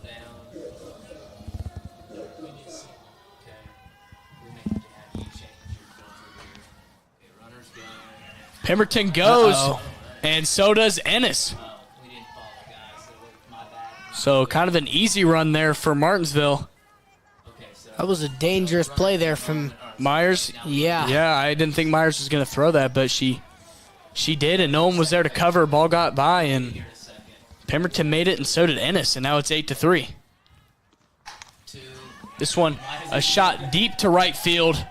Pemberton goes, and so does Ennis. So kind of an easy run there for Martinsville. That was a dangerous play there from Myers. Yeah. Yeah, I didn't think Myers was going to throw that, but she did, and no one was there to cover. Ball got by, and Pemberton made it, and so did Ennis, and now it's 8-3. This one, a shot deep to right field.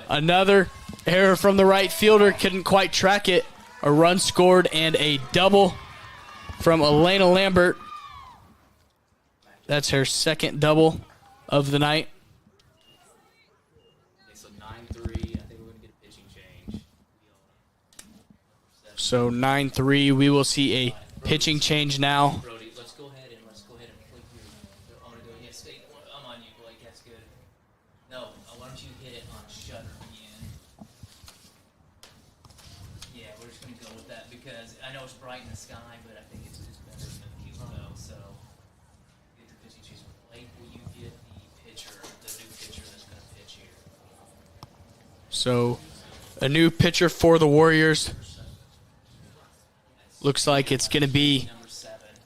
Another error from the right fielder, couldn't quite track it. A run scored and a double from Elena Lambert. That's her second double of the night. So 9-3, we will see a pitching change now. Let's go ahead and click your. I'm gonna go. Yeah, stay. I'm on you, Blake. That's good. No, why don't you hit it on shutter again? Yeah, we're just gonna go with that because I know it's bright in the sky, but I think it's just better than the cute though. So get the pitching change. Blake, will you get the pitcher, the new pitcher that's So a new pitcher for the Warriors. Looks like it's going to be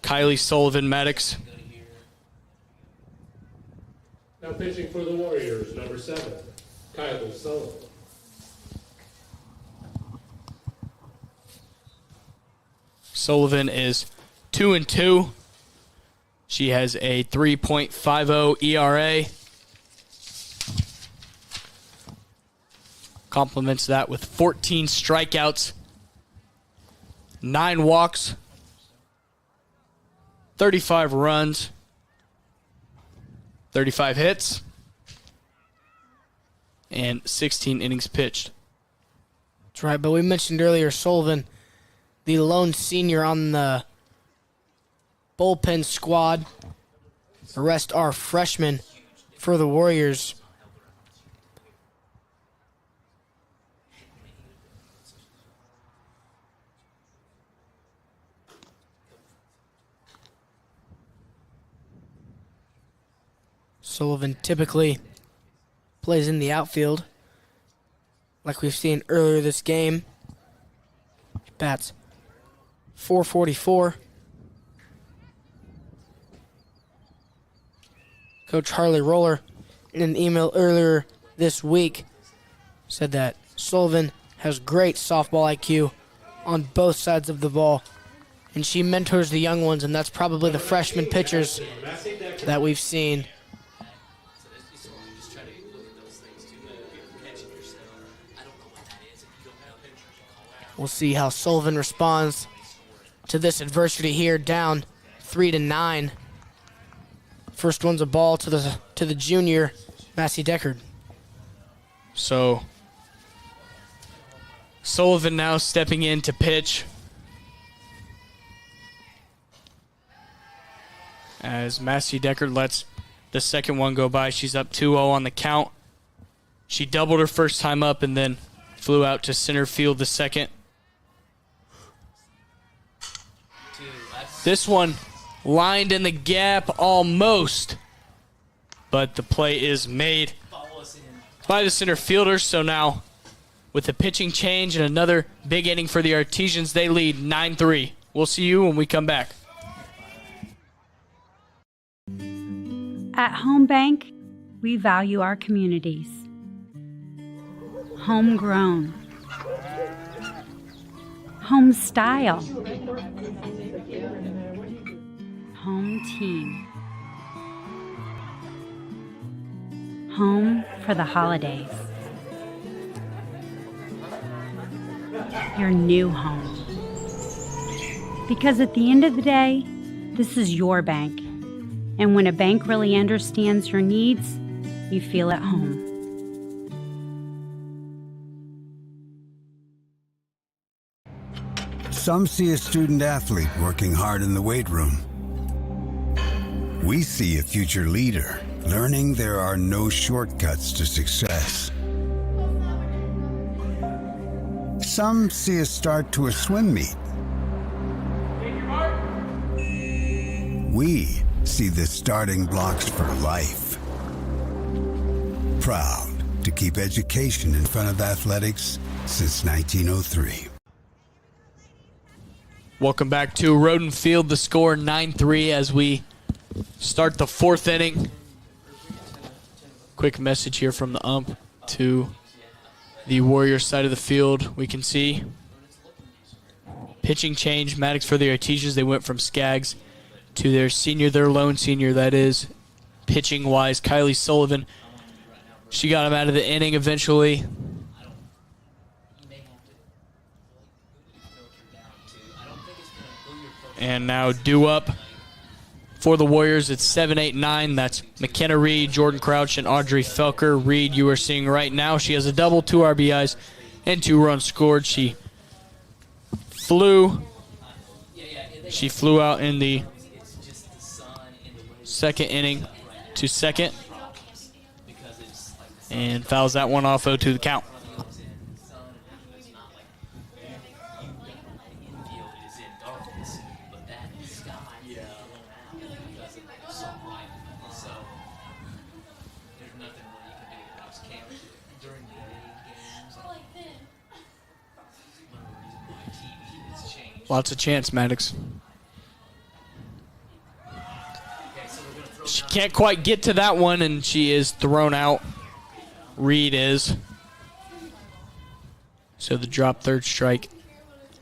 Kylie Sullivan Maddox. Now pitching for the Warriors, number 7, Kylie Sullivan. Sullivan is 2-2. She has a 3.50 ERA. Complements that with 14 strikeouts, 9 walks, 35 runs, 35 hits, and 16 innings pitched. That's right, but we mentioned earlier Sullivan, the lone senior on the bullpen squad. The rest are freshmen for the Warriors. Sullivan typically plays in the outfield, like we've seen earlier this game. Bats .444. Coach Harley Roller, in an email earlier this week, said that Sullivan has great softball IQ on both sides of the ball, and she mentors the young ones, and that's probably the freshman pitchers that we've seen. We'll see how Sullivan responds to this adversity here, down 3-9. First one's a ball to the junior, Massey Deckard. So Sullivan now stepping in to pitch as Massey Deckard lets the second one go by. She's up 2-0 on the count. She doubled her first time up and then flew out to center field the second. This one lined in the gap almost, but the play is made by the center fielders. So now with the pitching change and another big inning for the Artesians, they lead 9-3. We'll see you when we come back. At Home Bank, we value our communities. Homegrown. Home style. Home team. Home for the holidays. Your new home. Because at the end of the day, this is your bank. And when a bank really understands your needs, you feel at home. Some see a student athlete working hard in the weight room. We see a future leader learning there are no shortcuts to success. Some see a start to a swim meet. We see the starting blocks for life. Proud to keep education in front of athletics since 1903. Welcome back to Roden Field. The score 9-3 as we start the fourth inning. Quick message here from the ump to the Warriors side of the field. We can see pitching change. Maddox for the Artesians. They went from Skaggs to their lone senior, that is, pitching-wise, Kylie Sullivan. She got him out of the inning eventually. And now due up for the Warriors. It's 7, 8, 9. That's McKenna Reed, Jordan Crouch, and Audrey Felker. Reed, you are seeing right now. She has a double, 2 RBIs, and 2 runs scored. She flew out in the second inning to second and fouls that one off 0-2 the count. Lots of chance, Maddox. She can't quite get to that one, and she is thrown out. Reed is. So the drop third strike.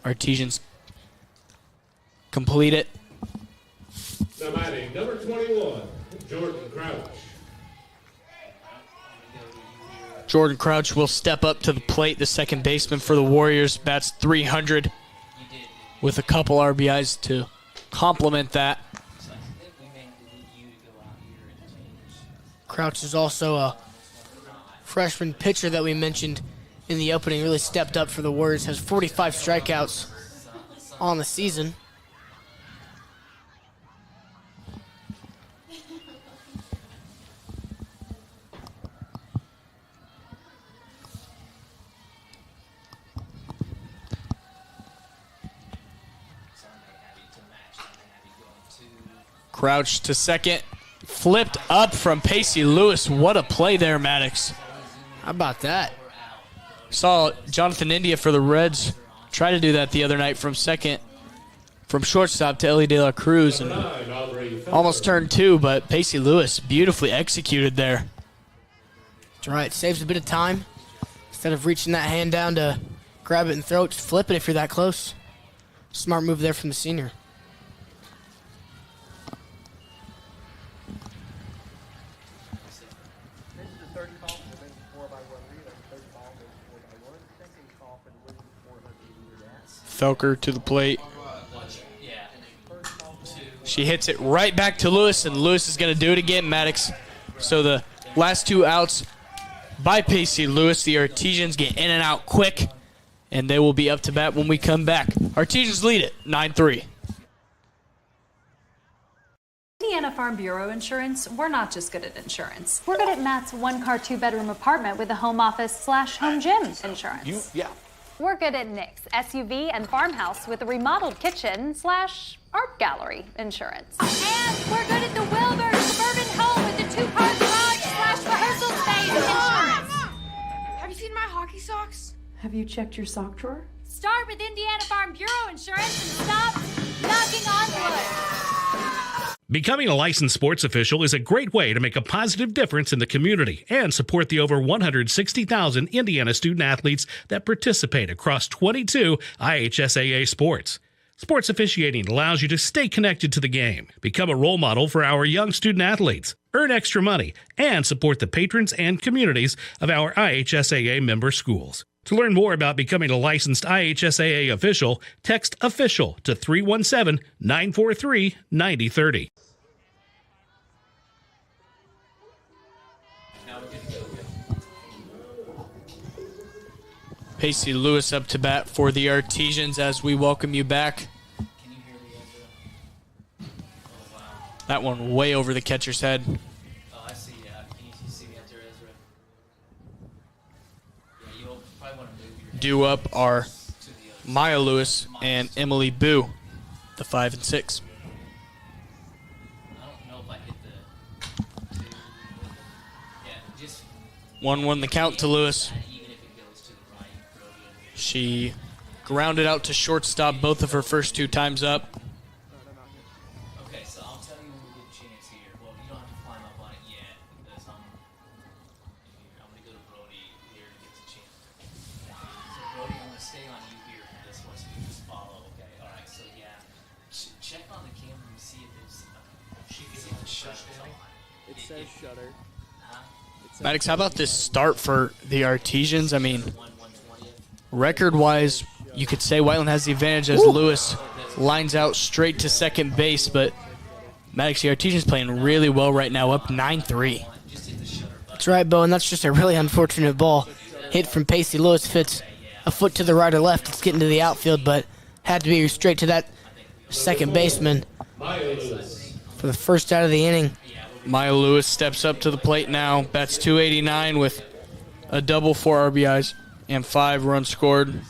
Artesians complete it. Now batting number 21, Jordan Crouch. Jordan Crouch will step up to the plate, the second baseman for the Warriors. Bats .300 with a couple RBIs to complement that. Crouch is also a freshman pitcher that we mentioned in the opening. Really stepped up for the Warriors. Has 45 strikeouts on the season. Crouch to second. Flipped up from Pacey Lewis. What a play there, Maddox. How about that? Saw Jonathan India for the Reds try to do that the other night from second, from shortstop to Ellie De La Cruz, and almost turned two, but Pacey Lewis beautifully executed there. That's right. Saves a bit of time. Instead of reaching that hand down to grab it and throw it, just flip it if you're that close. Smart move there from the senior. Felker to the plate. She hits it right back to Lewis, and Lewis is going to do it again, Maddox. So the last two outs by Pacey Lewis. The Artesians get in and out quick, and they will be up to bat when we come back. Artesians lead it 9-3. Indiana Farm Bureau Insurance, we're not just good at insurance. We're good at Matt's one-car, two-bedroom apartment with a home office/home gym insurance. We're good at Nick's SUV and farmhouse with a remodeled kitchen/art gallery insurance. And we're good at the Wilbur suburban home with the two-car garage/rehearsal space insurance. Have you seen my hockey socks? Have you checked your sock drawer? Start with Indiana Farm Bureau Insurance and stop knocking on wood. Becoming a licensed sports official is a great way to make a positive difference in the community and support the over 160,000 Indiana student athletes that participate across 22 IHSAA sports. Sports officiating allows you to stay connected to the game, become a role model for our young student athletes, earn extra money, and support the patrons and communities of our IHSAA member schools. To learn more about becoming a licensed IHSAA official, text official to 317-943-9030. Pacey Lewis up to bat for the Artesians as we welcome you back. That one way over the catcher's head. Oh, I see. Can you see me up there, Ezra? Yeah, you'll probably want to move your Due up are Maya Lewis and Emily Boo, the 5 and 6. I don't know if I hit the 2. Yeah, just 1-1 the count to Lewis. She grounded out to shortstop both of her first two times up. Okay, so I'll tell you when we get a chance here. Well, you don't have to climb up on it yet because I'm going to go to Brody here to get the chance. So Brody, I'm going to stay on you here for this one, so you just follow. Okay, all right. So yeah, check on the camera and see if it's. It says shutter. Maddox, how about this start for the Artesians? I mean, record-wise, you could say Whiteland has the advantage as Lewis lines out straight to second base, but Maddox, the Artesians playing really well right now, up 9-3. That's right, Bo, and that's just a really unfortunate ball. Hit from Pacey Lewis. If it's a foot to the right or left, it's getting to the outfield, but had to be straight to that second baseman for the first out of the inning. Maya Lewis steps up to the plate now, bats .289 with a double, 4 RBIs, and 5 runs scored.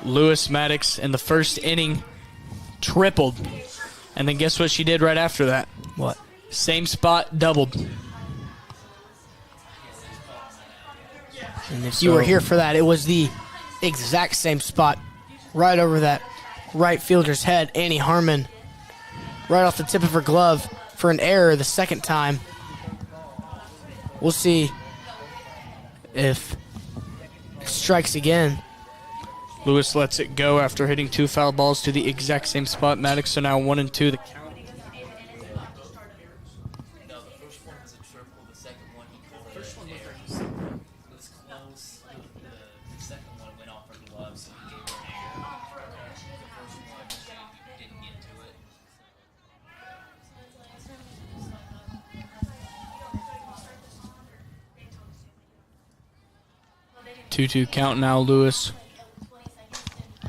Lewis Maddox in the first inning tripled. And then guess what she did right after that? What? Same spot, doubled. And if you were here for that, it was the exact same spot right over that right fielder's head. Annie Harmon, right off the tip of her glove for an error the second time. We'll see if it strikes again. Lewis lets it go after hitting 2 foul balls to the exact same spot. Maddox are now 1-2. The count. No, the first one was a triple. The second one, he called it an error. It was close. The second one went off her glove, so he gave her an error. The first one, she didn't get to it. 2-2 count now, Lewis.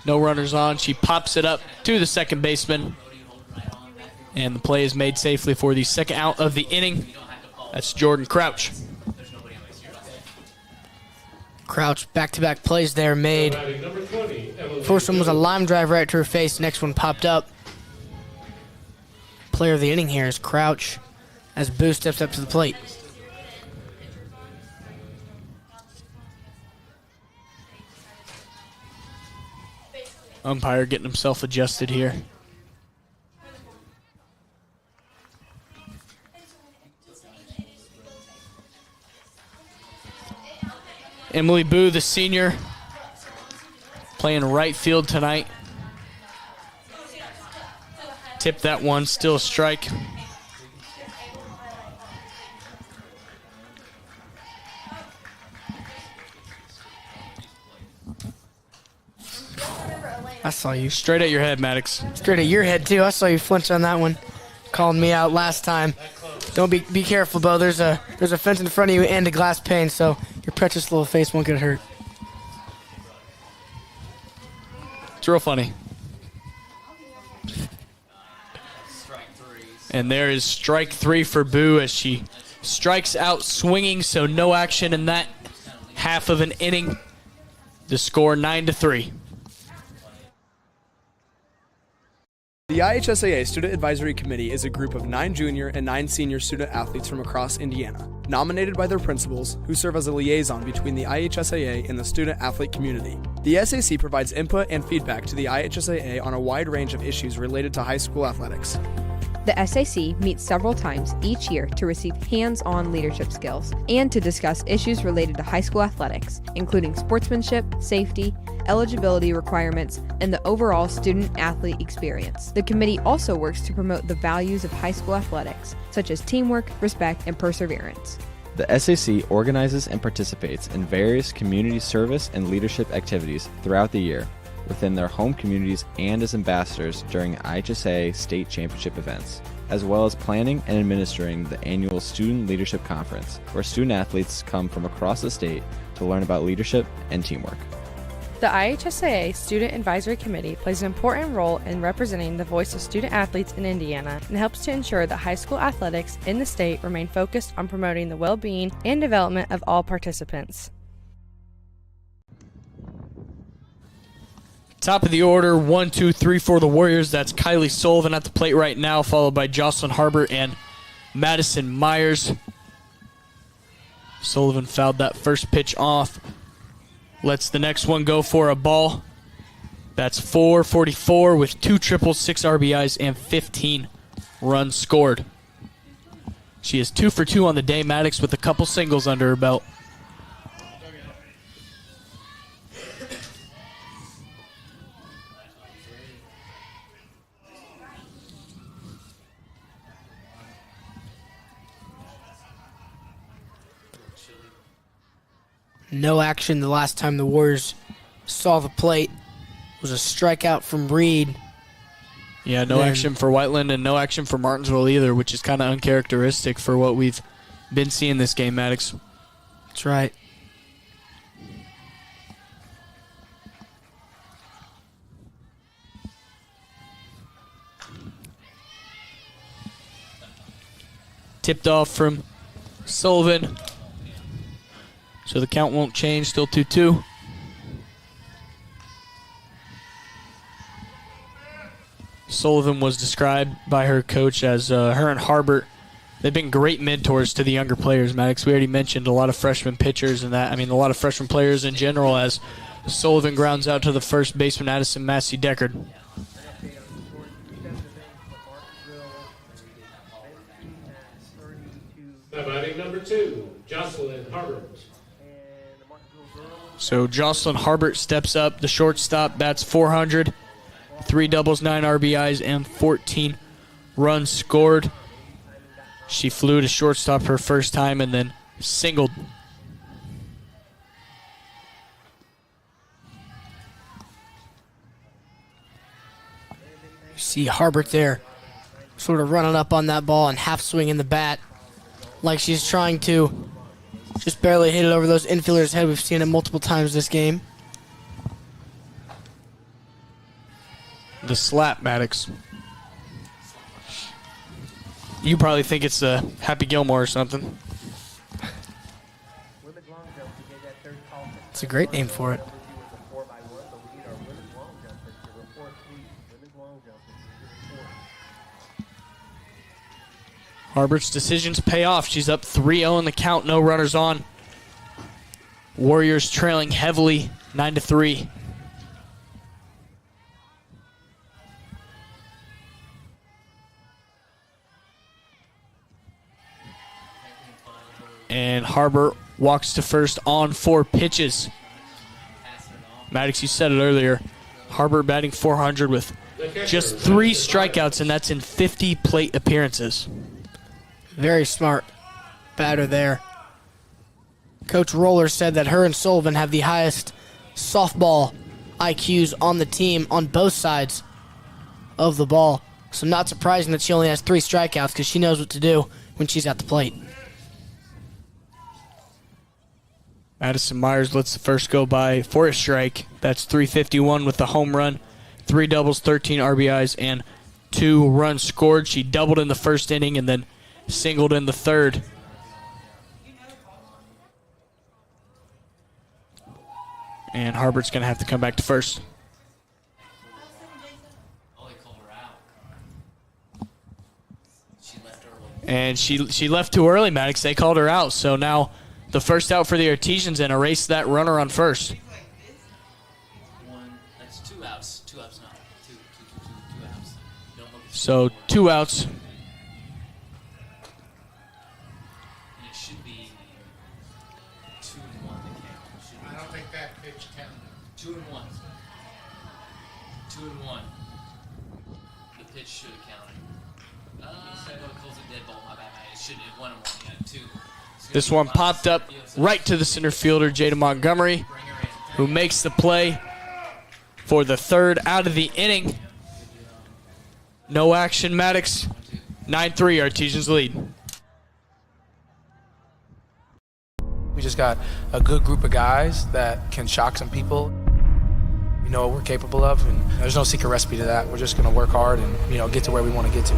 No runners on. She pops it up to the second baseman. And the play is made safely for the second out of the inning. That's Jordan Crouch. Crouch, back-to-back plays there made. First one was a line drive right to her face. Next one popped up. Player of the inning here is Crouch as Boo steps up to the plate. Umpire getting himself adjusted here. Emily Boo, the senior, playing right field tonight. Tip that one, still a strike. I saw you. Straight at your head, Maddox. Straight at your head, too. I saw you flinch on that one. Calling me out last time. Don't be careful, Bo. There's a fence in front of you and a glass pane, so your precious little face won't get hurt. It's real funny. And there is strike 3 for Boo as she strikes out swinging, so no action in that half of an inning. The score 9-3. The IHSAA Student Advisory Committee is a group of 9 junior and 9 senior student athletes from across Indiana, nominated by their principals, who serve as a liaison between the IHSAA and the student athlete community. The SAC provides input and feedback to the IHSAA on a wide range of issues related to high school athletics. The SAC meets several times each year to receive hands-on leadership skills and to discuss issues related to high school athletics, including sportsmanship, safety, eligibility requirements, and the overall student-athlete experience. The committee also works to promote the values of high school athletics, such as teamwork, respect, and perseverance. The SAC organizes and participates in various community service and leadership activities throughout the year within their home communities and as ambassadors during IHSA state championship events, as well as planning and administering the annual Student Leadership Conference, where student athletes come from across the state to learn about leadership and teamwork. The IHSAA Student Advisory Committee plays an important role in representing the voice of student athletes in Indiana and helps to ensure that high school athletics in the state remain focused on promoting the well-being and development of all participants. Top of the order, 1, 2, 3 for the Warriors. That's Kylie Sullivan at the plate right now, followed by Jocelyn Harbor and Madison Myers. Sullivan fouled that first pitch off. Lets the next one go for a ball. That's 444 with 2 triples, 6 RBIs, and 15 runs scored. She is 2 for 2 on the day, Maddox, with a couple singles under her belt. No action the last time the Warriors saw the plate. It was a strikeout from Reed. Yeah, no action for Whiteland and no action for Martinsville either, which is kind of uncharacteristic for what we've been seeing this game, Maddox. That's right. Tipped off from Sullivan. So the count won't change, still 2-2. Sullivan was described by her coach as her and Harbert. They've been great mentors to the younger players, Maddox. We already mentioned a lot of freshman pitchers and that. I mean, a lot of freshman players in general as Sullivan grounds out to the first baseman, Addison Massey-Deckard. Now batting number 2, Jocelyn Harbert. So Jocelyn Harbert steps up. The shortstop bats .400, 3 doubles, 9 RBIs, and 14 runs scored. She flew to shortstop her first time and then singled. You see Harbert there sort of running up on that ball and half swinging the bat like she's trying to just barely hit it over those infielders' head. We've seen it multiple times this game. The slap, Maddox. You probably think it's Happy Gilmore or something. It's a great name for it. Harbert's decisions pay off. She's up 3-0 in the count, no runners on. Warriors trailing heavily, 9-3. And Harbert walks to first on 4 pitches. Maddox, you said it earlier. Harbert batting .400 with just 3 strikeouts, and that's in 50 plate appearances. Very smart batter there. Coach Roller said that her and Sullivan have the highest softball IQs on the team on both sides of the ball. So not surprising that she only has 3 strikeouts because she knows what to do when she's at the plate. Madison Myers lets the first go by for a strike. That's .351 with the home run, 3 doubles, 13 RBIs, and 2 runs scored. She doubled in the first inning and then singled in the third. And Harbert's going to have to come back to first. And she left too early, Maddox. They called her out. So now the first out for the Artesians and erase that runner on first. That's 2 outs. 2 outs now. Two outs. Don't look at So 2 outs. And it should be 2-1 to count. I don't think that pitch counted. 2-1. 2-1. The pitch should have counted. It calls a dead ball. My bad. It should have 1-1. Yeah, 2. This one popped up right to the center fielder, Jada Montgomery, who makes the play for the third out of the inning. No action, Maddox. 9-3, Artesians lead. We just got a good group of guys that can shock some people. We know what we're capable of, and there's no secret recipe to that. We're just going to work hard and get to where we want to get to.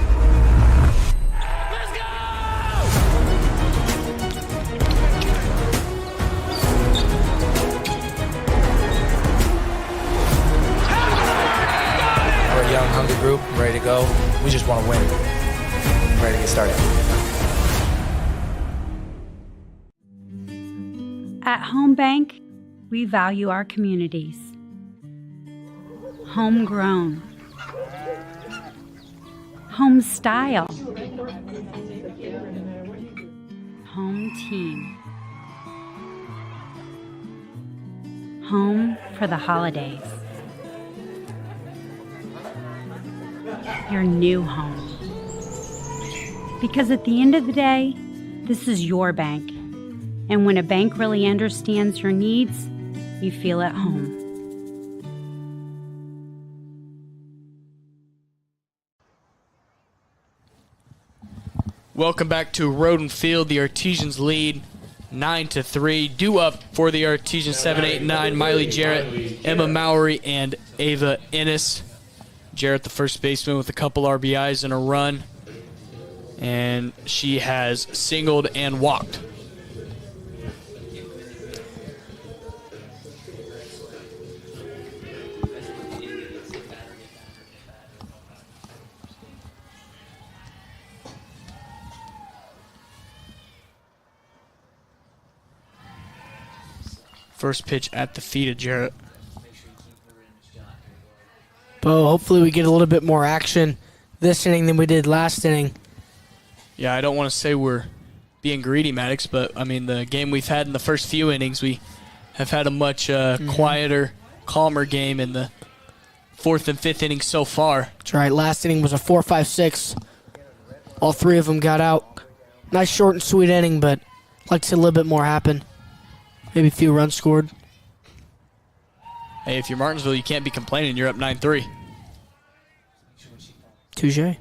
Young, hungry group, ready to go. We just want to win. Ready to get started. At Home Bank, we value our communities. Homegrown. Home style. Home team. Home for the holidays. Your new home. Because at the end of the day, this is your bank. And when a bank really understands your needs, you feel at home. Welcome back to Roden Field. The Artesians lead 9-3. Due up for the Artesians 7, 8, 9. Miley Jarrett, Emma Mowry, and Ava Ennis. Jarrett, the first baseman, with a couple RBIs and a run. And she has singled and walked. First pitch at the feet of Jarrett. Bo, hopefully we get a little bit more action this inning than we did last inning. Yeah, I don't want to say we're being greedy, Maddox, but, I mean, the game we've had in the first few innings, we have had a much quieter, calmer game in the 4th and 5th innings so far. That's right. Last inning was a 4-5-6. All three of them got out. Nice short and sweet inning, but I'd like to see a little bit more happen. Maybe a few runs scored. Hey, if you're Martinsville, you can't be complaining. You're up 9-3. Touche.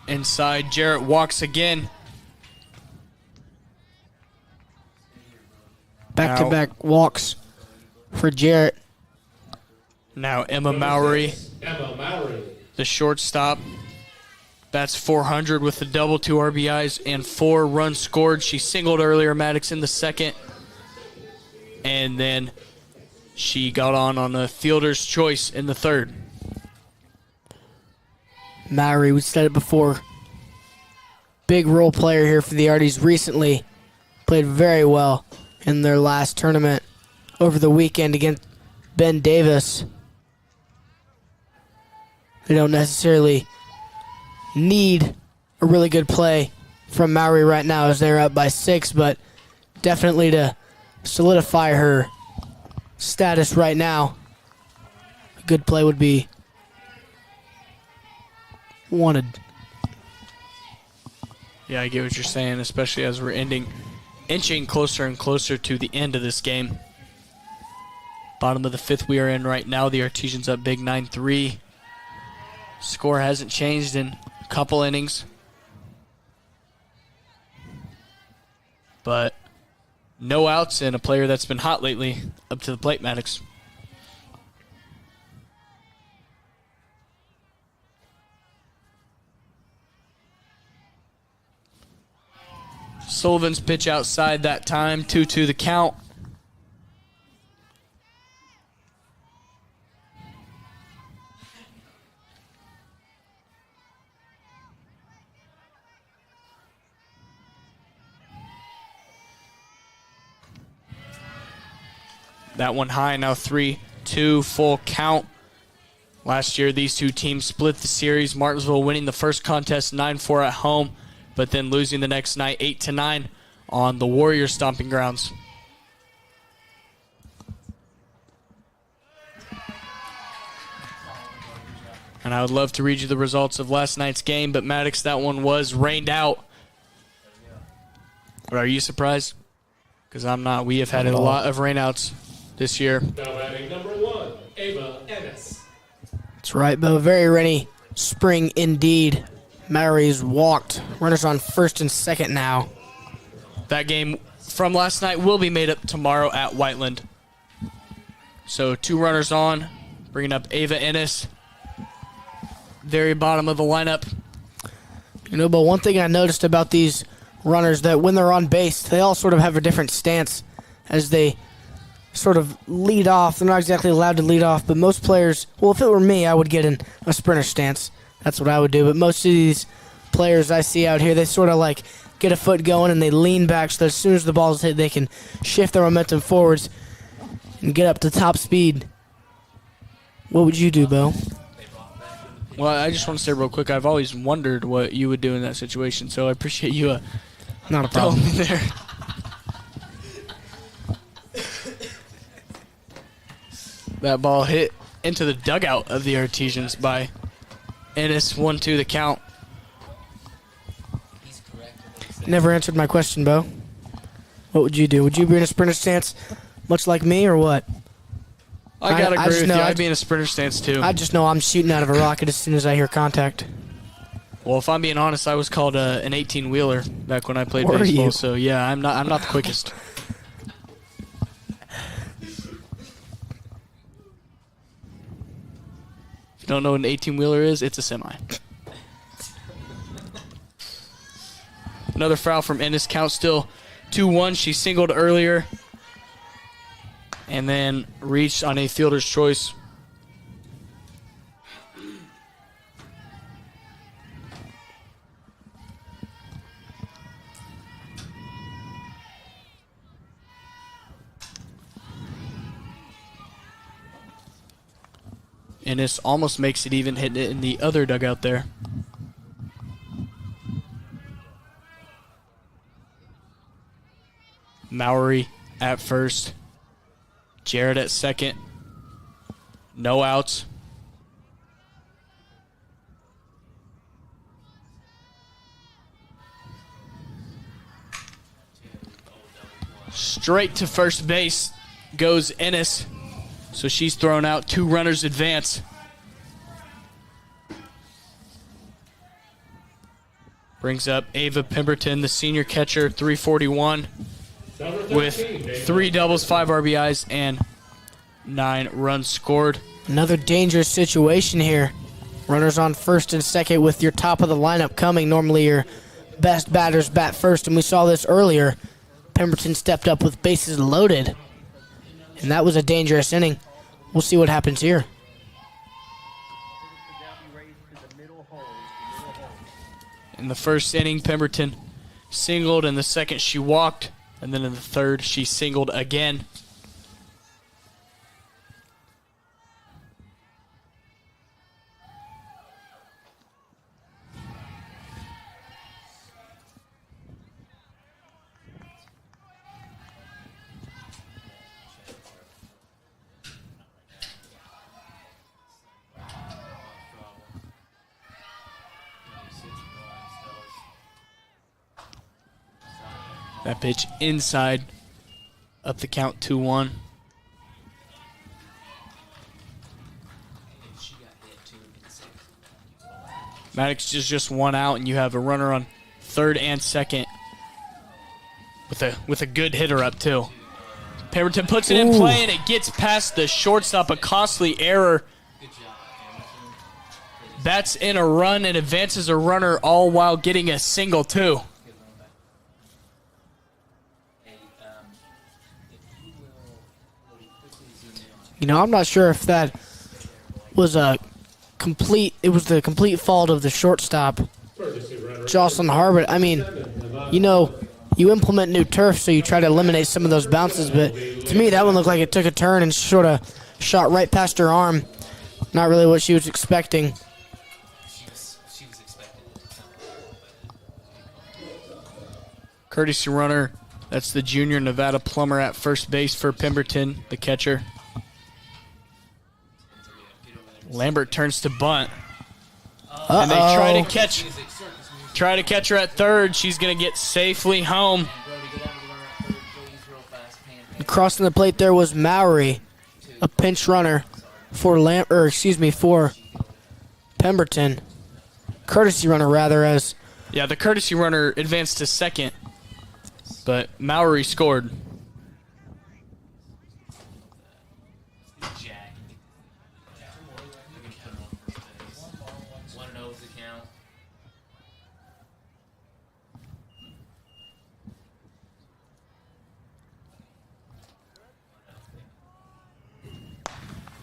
Inside, Jarrett walks again. Back-to-back walks for Jarrett. Now Emma Mowry, the shortstop, bats .400 with a double, 2 RBIs, and 4 runs scored. She singled earlier, Maddox, in the second. And then she got on a fielder's choice in the third. Mowry, we said it before, big role player here for the Arties recently. Played very well in their last tournament over the weekend against Ben Davis. They don't necessarily need a really good play from Mowry right now as they're up by 6, but definitely to solidify her status right now, a good play would be wanted. Yeah, I get what you're saying, especially as we're inching closer and closer to the end of this game. Bottom of the 5th we are in right now. The Artesians up big 9-3. Score hasn't changed in a couple innings. But no outs and a player that's been hot lately up to the plate, Maddox. Sullivan's pitch outside that time, 2-2 the count. That one high, now 3-2, full count. Last year, these two teams split the series. Martinsville winning the first contest 9-4 at home, but then losing the next night 8-9 on the Warriors' stomping grounds. And I would love to read you the results of last night's game, but Maddox, that one was rained out. But are you surprised? Because I'm not. We have had a lot of rainouts this year. Now batting number 1, Ava Ennis. That's right, Bo. Very rainy spring indeed. Mowry's walked. Runners on first and second now. That game from last night will be made up tomorrow at Whiteland. So 2 runners on, bringing up Ava Ennis. Very bottom of the lineup. You know, but one thing I noticed about these runners, that when they're on base, they all sort of have a different stance as they sort of lead off. They're not exactly allowed to lead off, but most players, well, if it were me, I would get in a sprinter stance. That's what I would do. But most of these players I see out here, they sort of like get a foot going and they lean back so that as soon as the ball's hit, they can shift their momentum forwards and get up to top speed. What would you do, Bo? Well, I just want to say real quick, I've always wondered what you would do in that situation, so I appreciate you not a problem telling me there. That ball hit into the dugout of the Artesians by Ennis, 1-2 the count. Never answered my question, Bo. What would you do? Would you be in a sprinter stance much like me or what? I gotta agree with you. I'd be in a sprinter stance too. I just know I'm shooting out of a rocket as soon as I hear contact. Well, if I'm being honest, I was called an 18-wheeler back when I played Were baseball. you? So yeah, I'm not the quickest. you don't know what an 18-wheeler is, it's a semi. Another foul from Ennis. Count still 2-1. She singled earlier and then reached on a fielder's choice. Ennis almost makes it even, hitting it in the other dugout there. Mowry at first. Jarrett at second. No outs. Straight to first base goes Ennis. So she's thrown out. 2 runners advance. Brings up Ava Pemberton, the senior catcher, 341. With 3 doubles, 5 RBIs, and 9 runs scored. Another dangerous situation here. Runners on first and second with your top of the lineup coming. Normally your best batters bat first, and we saw this earlier. Pemberton stepped up with bases loaded, and that was a dangerous inning. We'll see what happens here. In the first inning, Pemberton singled. In the second, she walked. And then in the third, she singled again. That pitch inside, up the count 2-1. Maddox just 1 out, and you have a runner on third and second with a good hitter up too. Pemberton puts it in play, and it gets past the shortstop. A costly error. Bats in a run and advances a runner, all while getting a single too. You know, I'm not sure if that was the complete fault of the shortstop, Jocelyn Harbert. I mean, you know, you implement new turf, so you try to eliminate some of those bounces, but to me, that one looked like it took a turn and sort of shot right past her arm. Not really what she was expecting. Courtesy runner, that's the junior Nevada Plummer at first base for Pemberton, the catcher. Lambert turns to bunt. And they try to catch her at third. She's going to get safely home. Crossing the plate there was Mowry, a pinch runner for for Pemberton. Courtesy runner rather, as yeah, the courtesy runner advanced to second, but Mowry scored.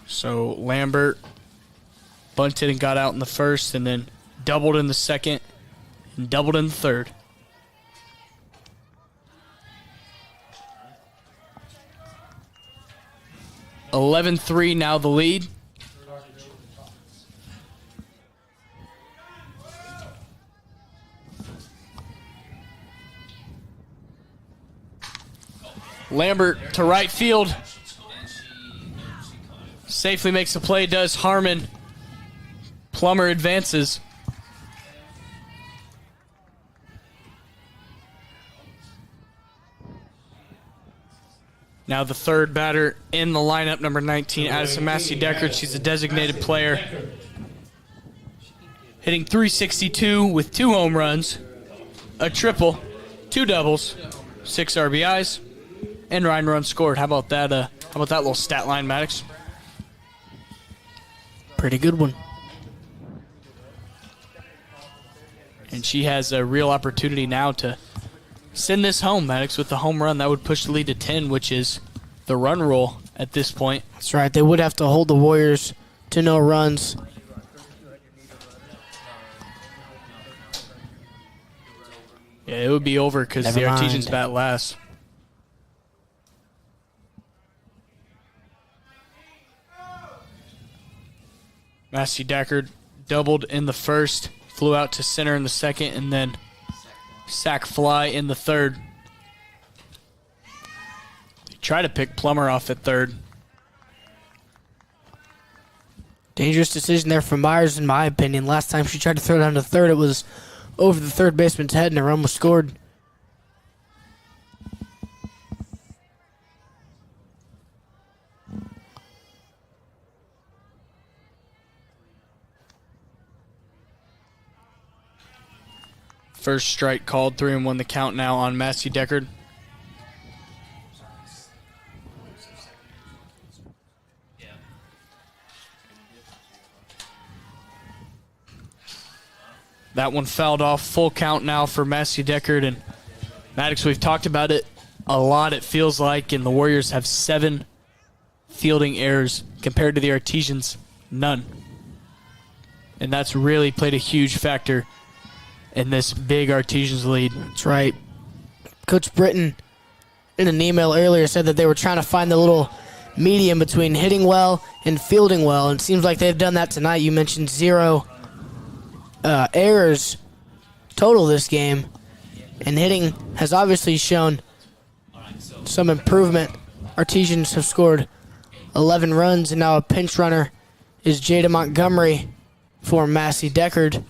So Lambert bunted and got out in the first, and then doubled in the second, and doubled in the third. (11-3) now the lead. Lambert to right field. Safely makes the play, does Harmon. Plummer advances. Now the third batter in the lineup, number 19, Addison Massey-Deckard. She's a designated player. Hitting .362 with 2 home runs, a triple, 2 doubles, 6 RBIs, and 9 runs scored. How about that little stat line, Maddox? pretty good one. And she has a real opportunity now to send this home, Maddox, with the home run. That would push the lead to 10, which is the run rule at this point. That's right. They would have to hold the Warriors to no runs. Yeah, it would be over because the Never Artesians mind. bat last. Massey Deckard doubled in the first, flew out to center in the second, and then sack fly in the third. They try to pick Plummer off at third. Dangerous decision there from Myers, in my opinion. Last time she tried to throw down to third, it was over the third baseman's head, and a run was scored. First strike called, 3-1 the count now on Massey Deckard. That one fouled off. Full count now for Massey Deckard. And Maddox, we've talked about it a lot, it feels like, and the Warriors have 7 fielding errors compared to the Artesians, none. And that's really played a huge factor in this big Artesians lead. That's right. Coach Britton, in an email earlier, said that they were trying to find the little medium between hitting well and fielding well, and it seems like they've done that tonight. You mentioned 0 errors total this game, and hitting has obviously shown some improvement. Artesians have scored 11 runs, and now a pinch runner is Jada Montgomery for Massey Deckard.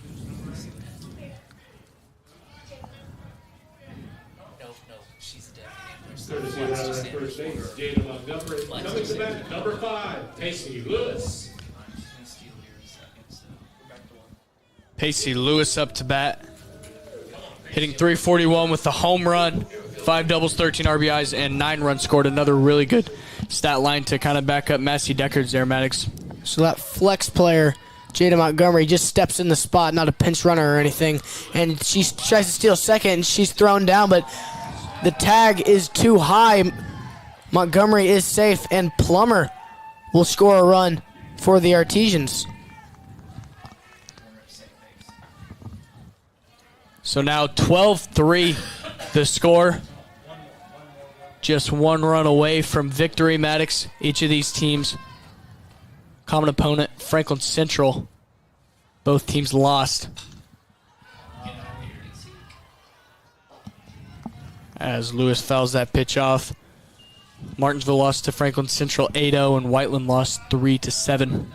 First base, Jada Montgomery. Coming to bat, number 5, Pacey Lewis. Pacey Lewis up to bat, hitting .341 with the home run, 5 doubles, 13 RBIs, and 9 runs scored. Another really good stat line to kind of back up Massey Deckard's there, Maddox. So that flex player, Jada Montgomery, just steps in the spot, not a pinch runner or anything, and she tries to steal second, and she's thrown down, but the tag is too high. Montgomery is safe, and Plummer will score a run for the Artesians. So now 12-3 the score. Just 1 run away from victory, Maddox. Each of these teams, common opponent, Franklin Central. Both teams lost. As Lewis fouls that pitch off. Martinsville lost to Franklin Central 8-0, and Whiteland lost 3-7.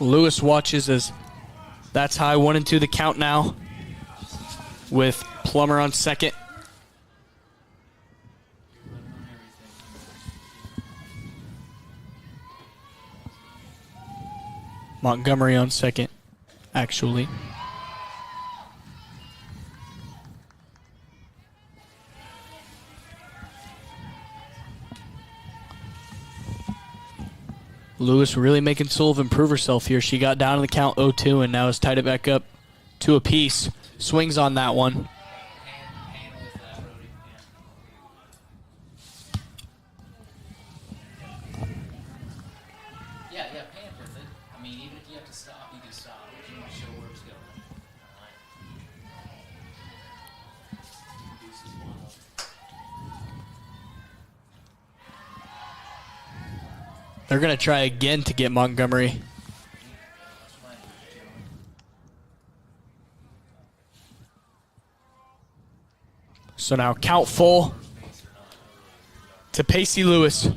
Lewis watches as that's high, 1-2 the count now, with Plummer on second. Montgomery on second, actually. Lewis really making Sullivan prove herself here. She got down in the count 0-2 and now has tied it back up 2 apiece. Swings on that one. Yeah, pan with it. I mean, even if you have to stop, you can stop. You want to show where it's going. They're going to try again to get Montgomery. So now count full to Pacey Lewis.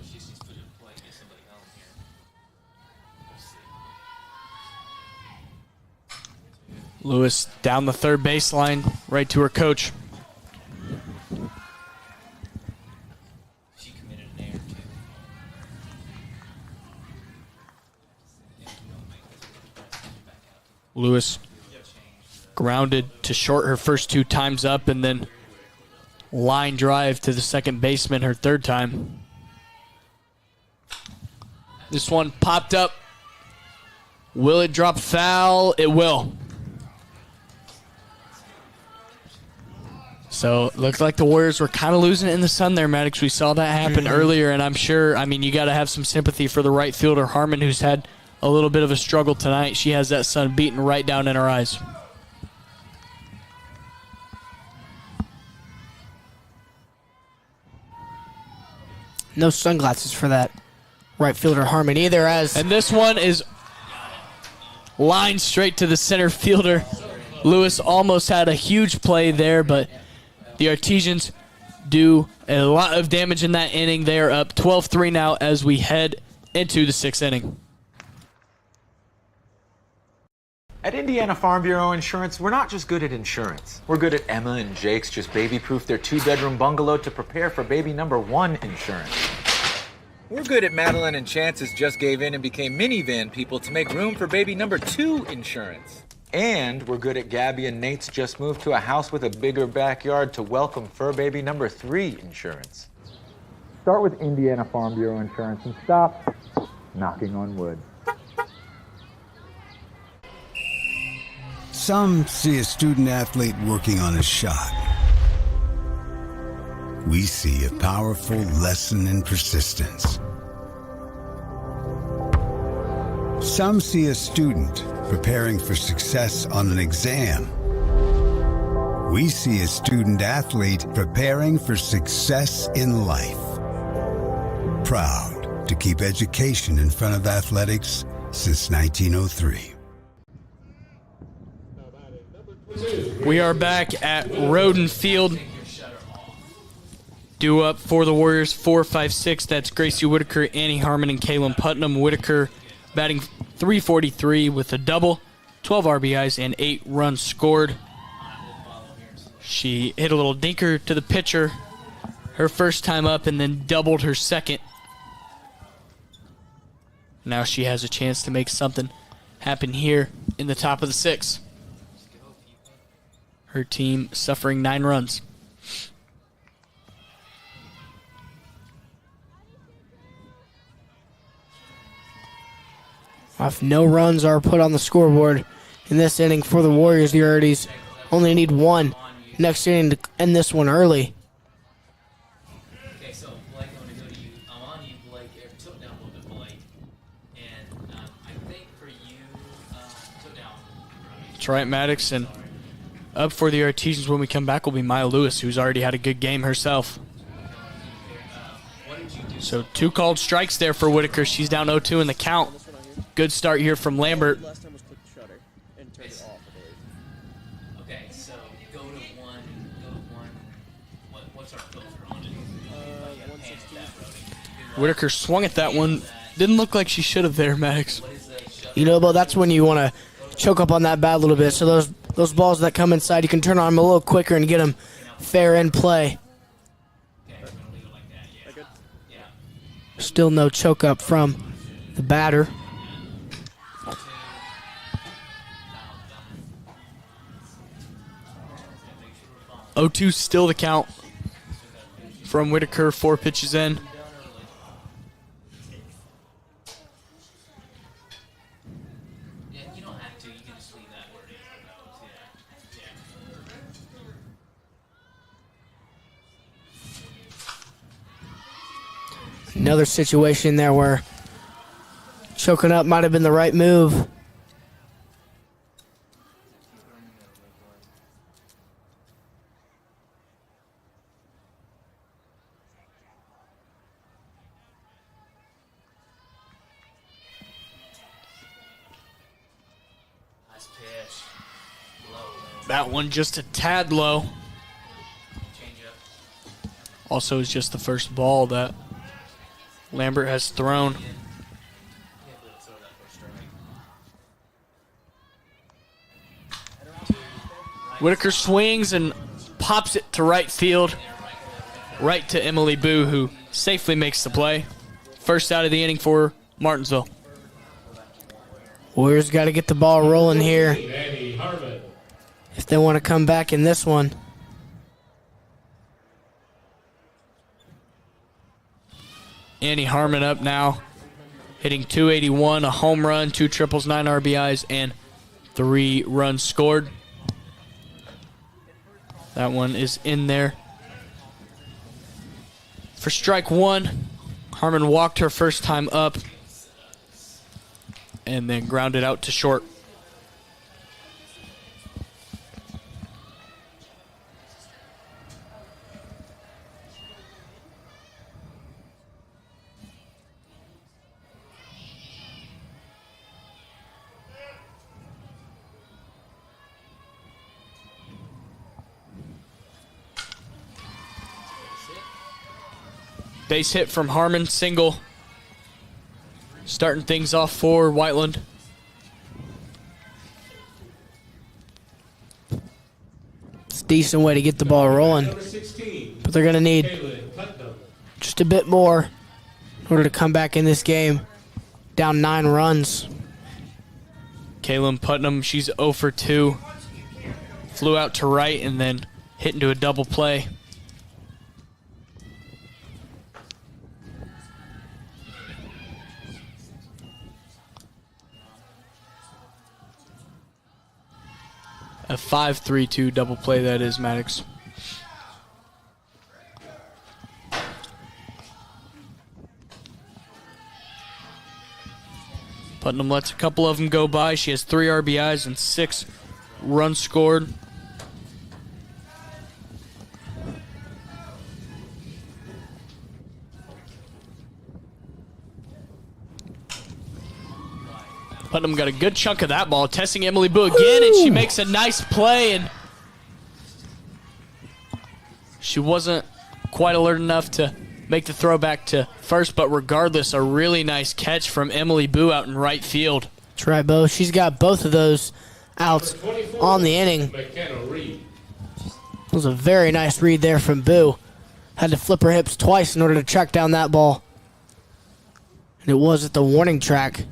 Lewis down the third baseline, right to her coach. Lewis grounded to short her first 2 times up, and then line drive to the second baseman her 3rd time. This one popped up. Will it drop foul? It will. So it looked like the Warriors were kind of losing it in the sun there, Maddox. We saw that happen earlier, and I'm sure, you got to have some sympathy for the right fielder, Harmon, who's had a little bit of a struggle tonight. She has that sun beaten right down in her eyes. No sunglasses for that right fielder Harmon either. And this one is lined straight to the center fielder. Lewis almost had a huge play there, but the Artesians do a lot of damage in that inning. They are up 12-3 now as we head into the 6th inning. At Indiana Farm Bureau Insurance, we're not just good at insurance. We're good at Emma and Jake's just baby-proof their 2-bedroom bungalow to prepare for baby number 1 insurance. We're good at Madeline and Chance's just gave in and became minivan people to make room for baby number 2 insurance. And we're good at Gabby and Nate's just moved to a house with a bigger backyard to welcome fur baby number 3 insurance. Start with Indiana Farm Bureau Insurance and stop knocking on wood. Some see a student athlete working on a shot. We see a powerful lesson in persistence. Some see a student preparing for success on an exam. We see a student athlete preparing for success in life. Proud to keep education in front of athletics since 1903. We are back at Roden Field. Due up for the Warriors, 4, 5, 6. That's Gracie Whitaker, Annie Harmon, and Kaylin Putnam. Whitaker batting .343 with a double, 12 RBIs, and 8 runs scored. She hit a little dinker to the pitcher her first time up and then doubled her second. Now she has a chance to make something happen here in the top of the 6th. Her team suffering 9 runs. If no runs are put on the scoreboard in this inning for the Warriors, the Arties only need 1 next inning to end this one early. Okay, so Blake, I'm going to go to you. I'm on you, Blake. Tilt down a little bit, Blake. And I think for you, tilt down. That's right, Maddox. And up for the Artesians when we come back will be Maya Lewis, who's already had a good game herself. So 2 called strikes there for Whitaker. She's down 0-2 in the count. Good start here from Lambert. Okay, so go to 1. What's our filter on it? Whitaker swung at that one. Didn't look like she should have there, Maddox. But that's when you want to choke up on that bat a little bit. So those balls that come inside, you can turn on them a little quicker and get them fair in play. Still no choke up from the batter. 0-2 still the count from Whitaker, 4 pitches in. Another situation there where choking up might have been the right move. That one just a tad low. Also is just the first ball that Lambert has thrown. Whitaker swings and pops it to right field. Right to Emily Boo, who safely makes the play. First out of the inning for Martinsville. Warriors got to get the ball rolling here Annie Harmon. if they want to come back in this one. Annie Harmon up now, hitting .281, a home run, 2 triples, 9 RBIs, and 3 runs scored. That one is in there. For strike 1, Harmon walked her first time up and then grounded out to short. Base hit from Harmon, single. Starting things off for Whiteland. It's a decent way to get the ball rolling. But they're going to need just a bit more in order to come back in this game. Down 9 runs. Kaylin Putnam, she's 0 for 2. Flew out to right and then hit into a double play. A 5-3-2 double play, that is, Maddox. Putnam lets a couple of them go by. She has 3 RBIs and 6 runs scored. Putnam got a good chunk of that ball, testing Emily Boo again, and she makes a nice play, and she wasn't quite alert enough to make the throw back to first, but regardless, a really nice catch from Emily Boo out in right field. That's right, Bo. She's got both of those outs on the inning. It was a very nice read there from Boo. Had to flip her hips twice in order to track down that ball. And it was at the warning track.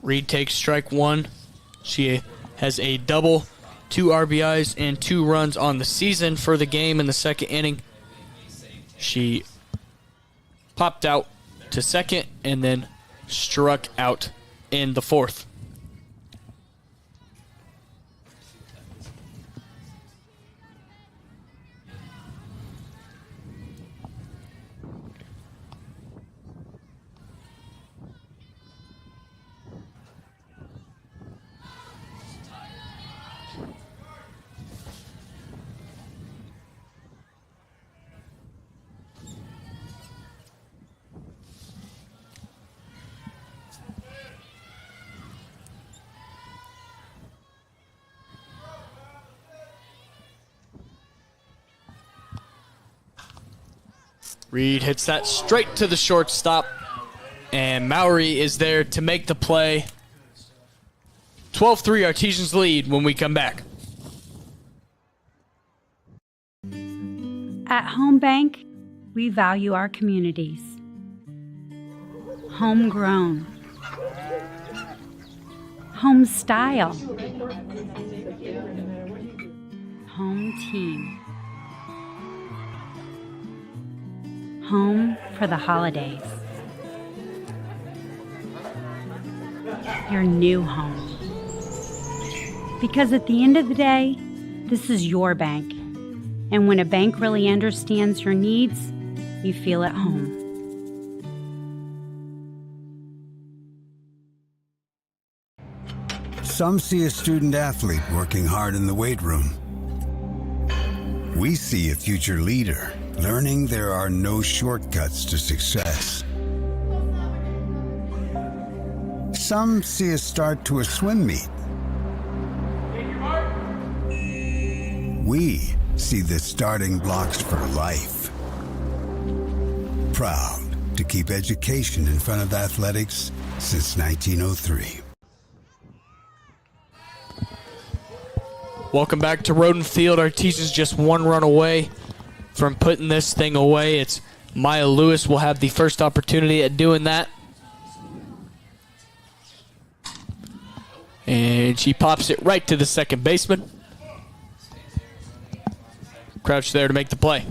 Reed takes strike 1. She has a double, 2 RBIs, and 2 runs on the season for the game in the second inning. She popped out to second and then struck out in the fourth. Reed hits that straight to the shortstop, and Mowry is there to make the play. 12-3 Artesians lead when we come back. At Home Bank, we value our communities. Homegrown. Home style. Home team. Home for the holidays. Your new home. Because at the end of the day, this is your bank. And when a bank really understands your needs, you feel at home. Some see a student athlete working hard in the weight room. We see a future leader learning there are no shortcuts to success. Some see a start to a swim meet. We see the starting blocks for life. Proud to keep education in front of athletics since 1903. Welcome back to Roden Field. Artesians just 1 run away from putting this thing away. It's Maya Lewis will have the first opportunity at doing that. And she pops it right to the second baseman. Crouch there to make the play.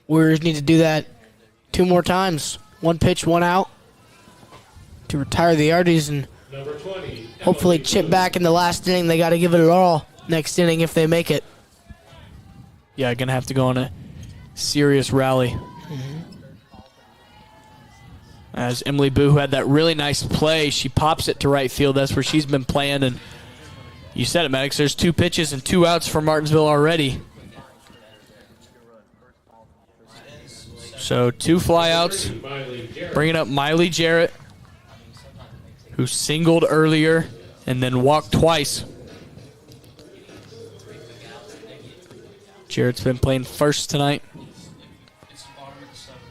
Warriors need to do that 2 more times. 1 pitch, 1 out to retire the Arties and hopefully chip back in the last inning. They got to give it all next inning if they make it. Yeah, going to have to go on a serious rally. As Emily Boo, who had that really nice play, she pops it to right field. That's where she's been playing. And you said it, Maddox. There's 2 pitches and 2 outs for Martinsville already. So 2 flyouts, bringing up Miley Jarrett, who singled earlier and then walked twice. Jarrett's been playing first tonight.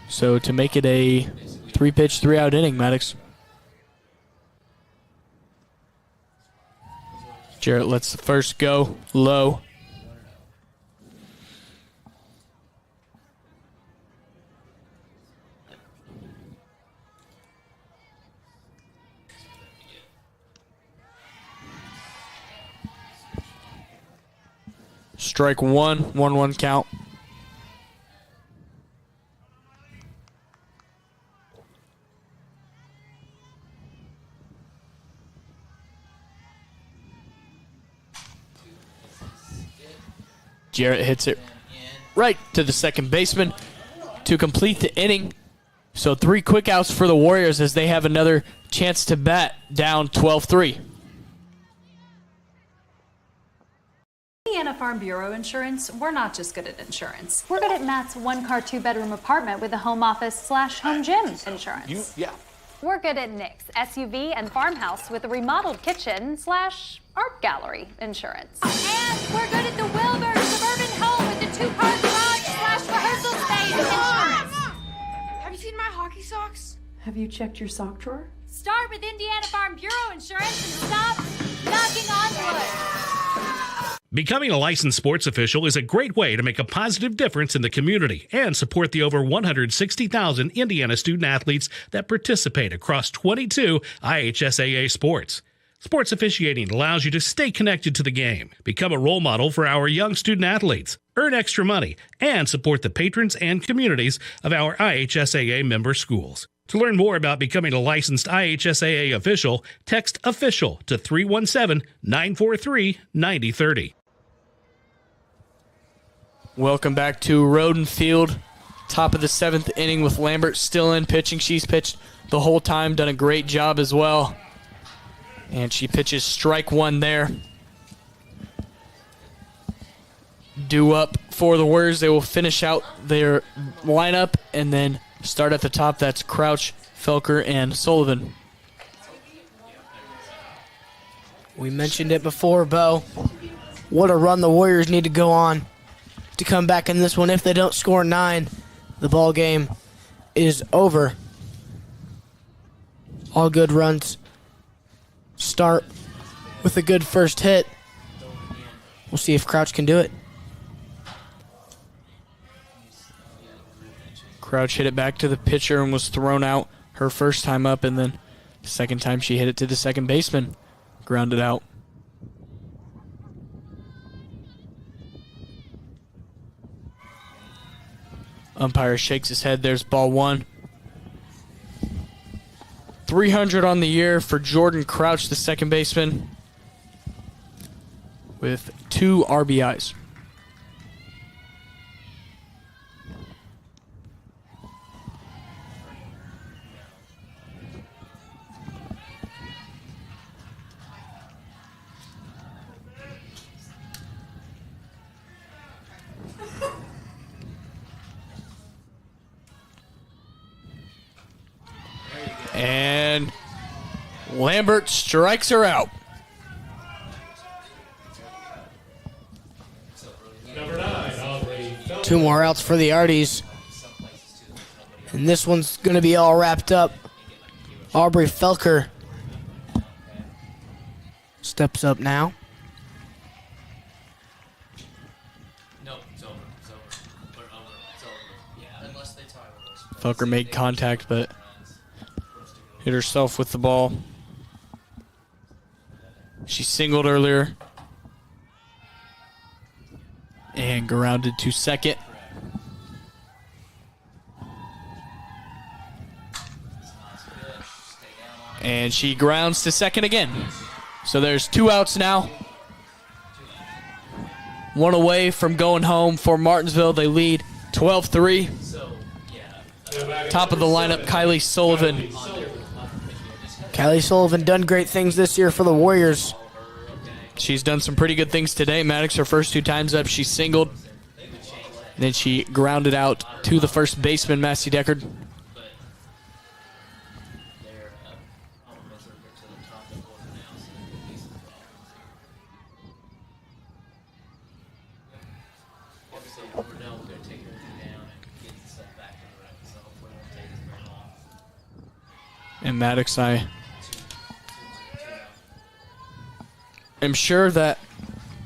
So to make it a 3-pitch, 3-out inning, Maddox. Jarrett lets the first go low. Strike 1, 1-1 count. Jarrett hits it right to the second baseman to complete the inning. So 3 quick outs for the Warriors as they have another chance to bat, down 12-3. Indiana Farm Bureau Insurance, we're not just good at insurance. We're good at Matt's 1-car, 2-bedroom apartment with a home office / home gym insurance. We're good at Nick's SUV and farmhouse with a remodeled kitchen / art gallery insurance. And we're good at the Wilbur suburban home with the 2-car garage / rehearsal space insurance. Have you seen my hockey socks? Have you checked your sock drawer? Start with Indiana Farm Bureau Insurance and stop knocking on wood. Becoming a licensed sports official is a great way to make a positive difference in the community and support the over 160,000 Indiana student athletes that participate across 22 IHSAA sports. Sports officiating allows you to stay connected to the game, become a role model for our young student athletes, earn extra money, and support the patrons and communities of our IHSAA member schools. To learn more about becoming a licensed IHSAA official, text official to 317-943-9030. Welcome back to Roden Field. Top of the 7th inning with Lambert still in pitching. She's pitched the whole time, done a great job as well. And she pitches strike 1 there. Due up for the Warriors. They will finish out their lineup and then start at the top. That's Crouch, Felker, and Sullivan. We mentioned it before, Bo. What a run the Warriors need to go on to come back in this one. If they don't score 9, the ball game is over. All good runs start with a good first hit. We'll see if Crouch can do it. Crouch hit it back to the pitcher and was thrown out her first time up, and then the second time she hit it to the second baseman. Grounded out. Umpire shakes his head. There's ball 1. 300 on the year for Jordan Crouch, the second baseman, with 2 RBIs. And Lambert strikes her out. Two more outs for the Arties. And this one's going to be all wrapped up. Aubrey Felker steps up now. Felker made contact, but hit herself with the ball. She singled earlier and grounded to second. And she grounds to second again. So there's 2 outs now. 1 away from going home for Martinsville. They lead 12-3. Top of the lineup, Kylie Sullivan. Kylie Sullivan done great things this year for the Warriors. She's done some pretty good things today. Maddox, her first 2 times up, she singled. And then she grounded out to the first baseman, Massey Deckard. And Maddox, I am sure that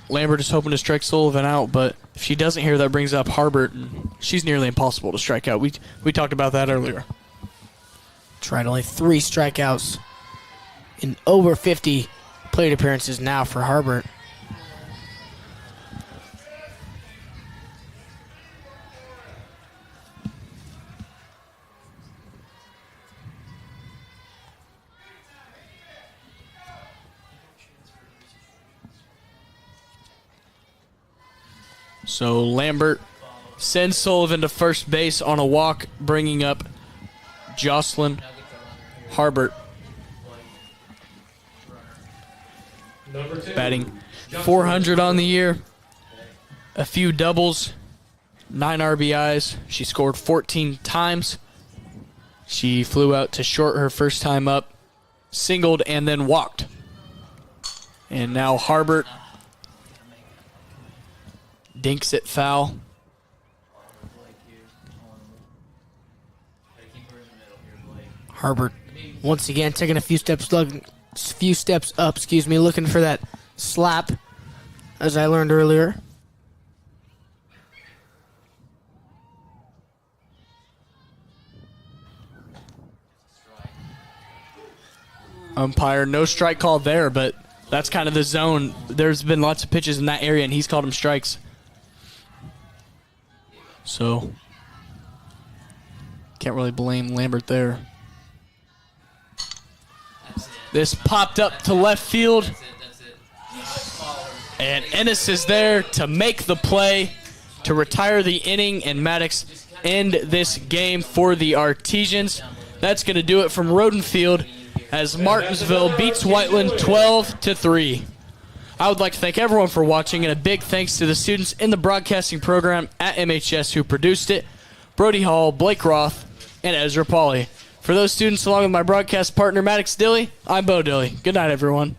Lambert is hoping to strike Sullivan out, but if she doesn't hear, that brings up Harbert, and she's nearly impossible to strike out. We talked about that earlier. Tried only 3 strikeouts in over 50 plate appearances now for Harbert. So Lambert sends Sullivan to first base on a walk, bringing up Jocelyn Harbert. Batting .400 on the year. A few doubles, 9 RBIs. She scored 14 times. She flew out to short her first time up, singled, and then walked. And now Harbert dinks it foul. Harbert once again taking a few steps up, looking for that slap, as I learned earlier. Umpire, no strike called there, but that's kind of the zone. There's been lots of pitches in that area, and he's called them strikes. So, can't really blame Lambert there. This popped up to left field. And Ennis is there to make the play to retire the inning, and Maddox end this game for the Artesians. That's going to do it from Roden Field as Martinsville beats Whiteland 12-3. I would like to thank everyone for watching, and a big thanks to the students in the broadcasting program at MHS who produced it, Brody Hall, Blake Roth, and Ezra Pauly. For those students, along with my broadcast partner, Maddox Dilly, I'm Bo Dilly. Good night, everyone.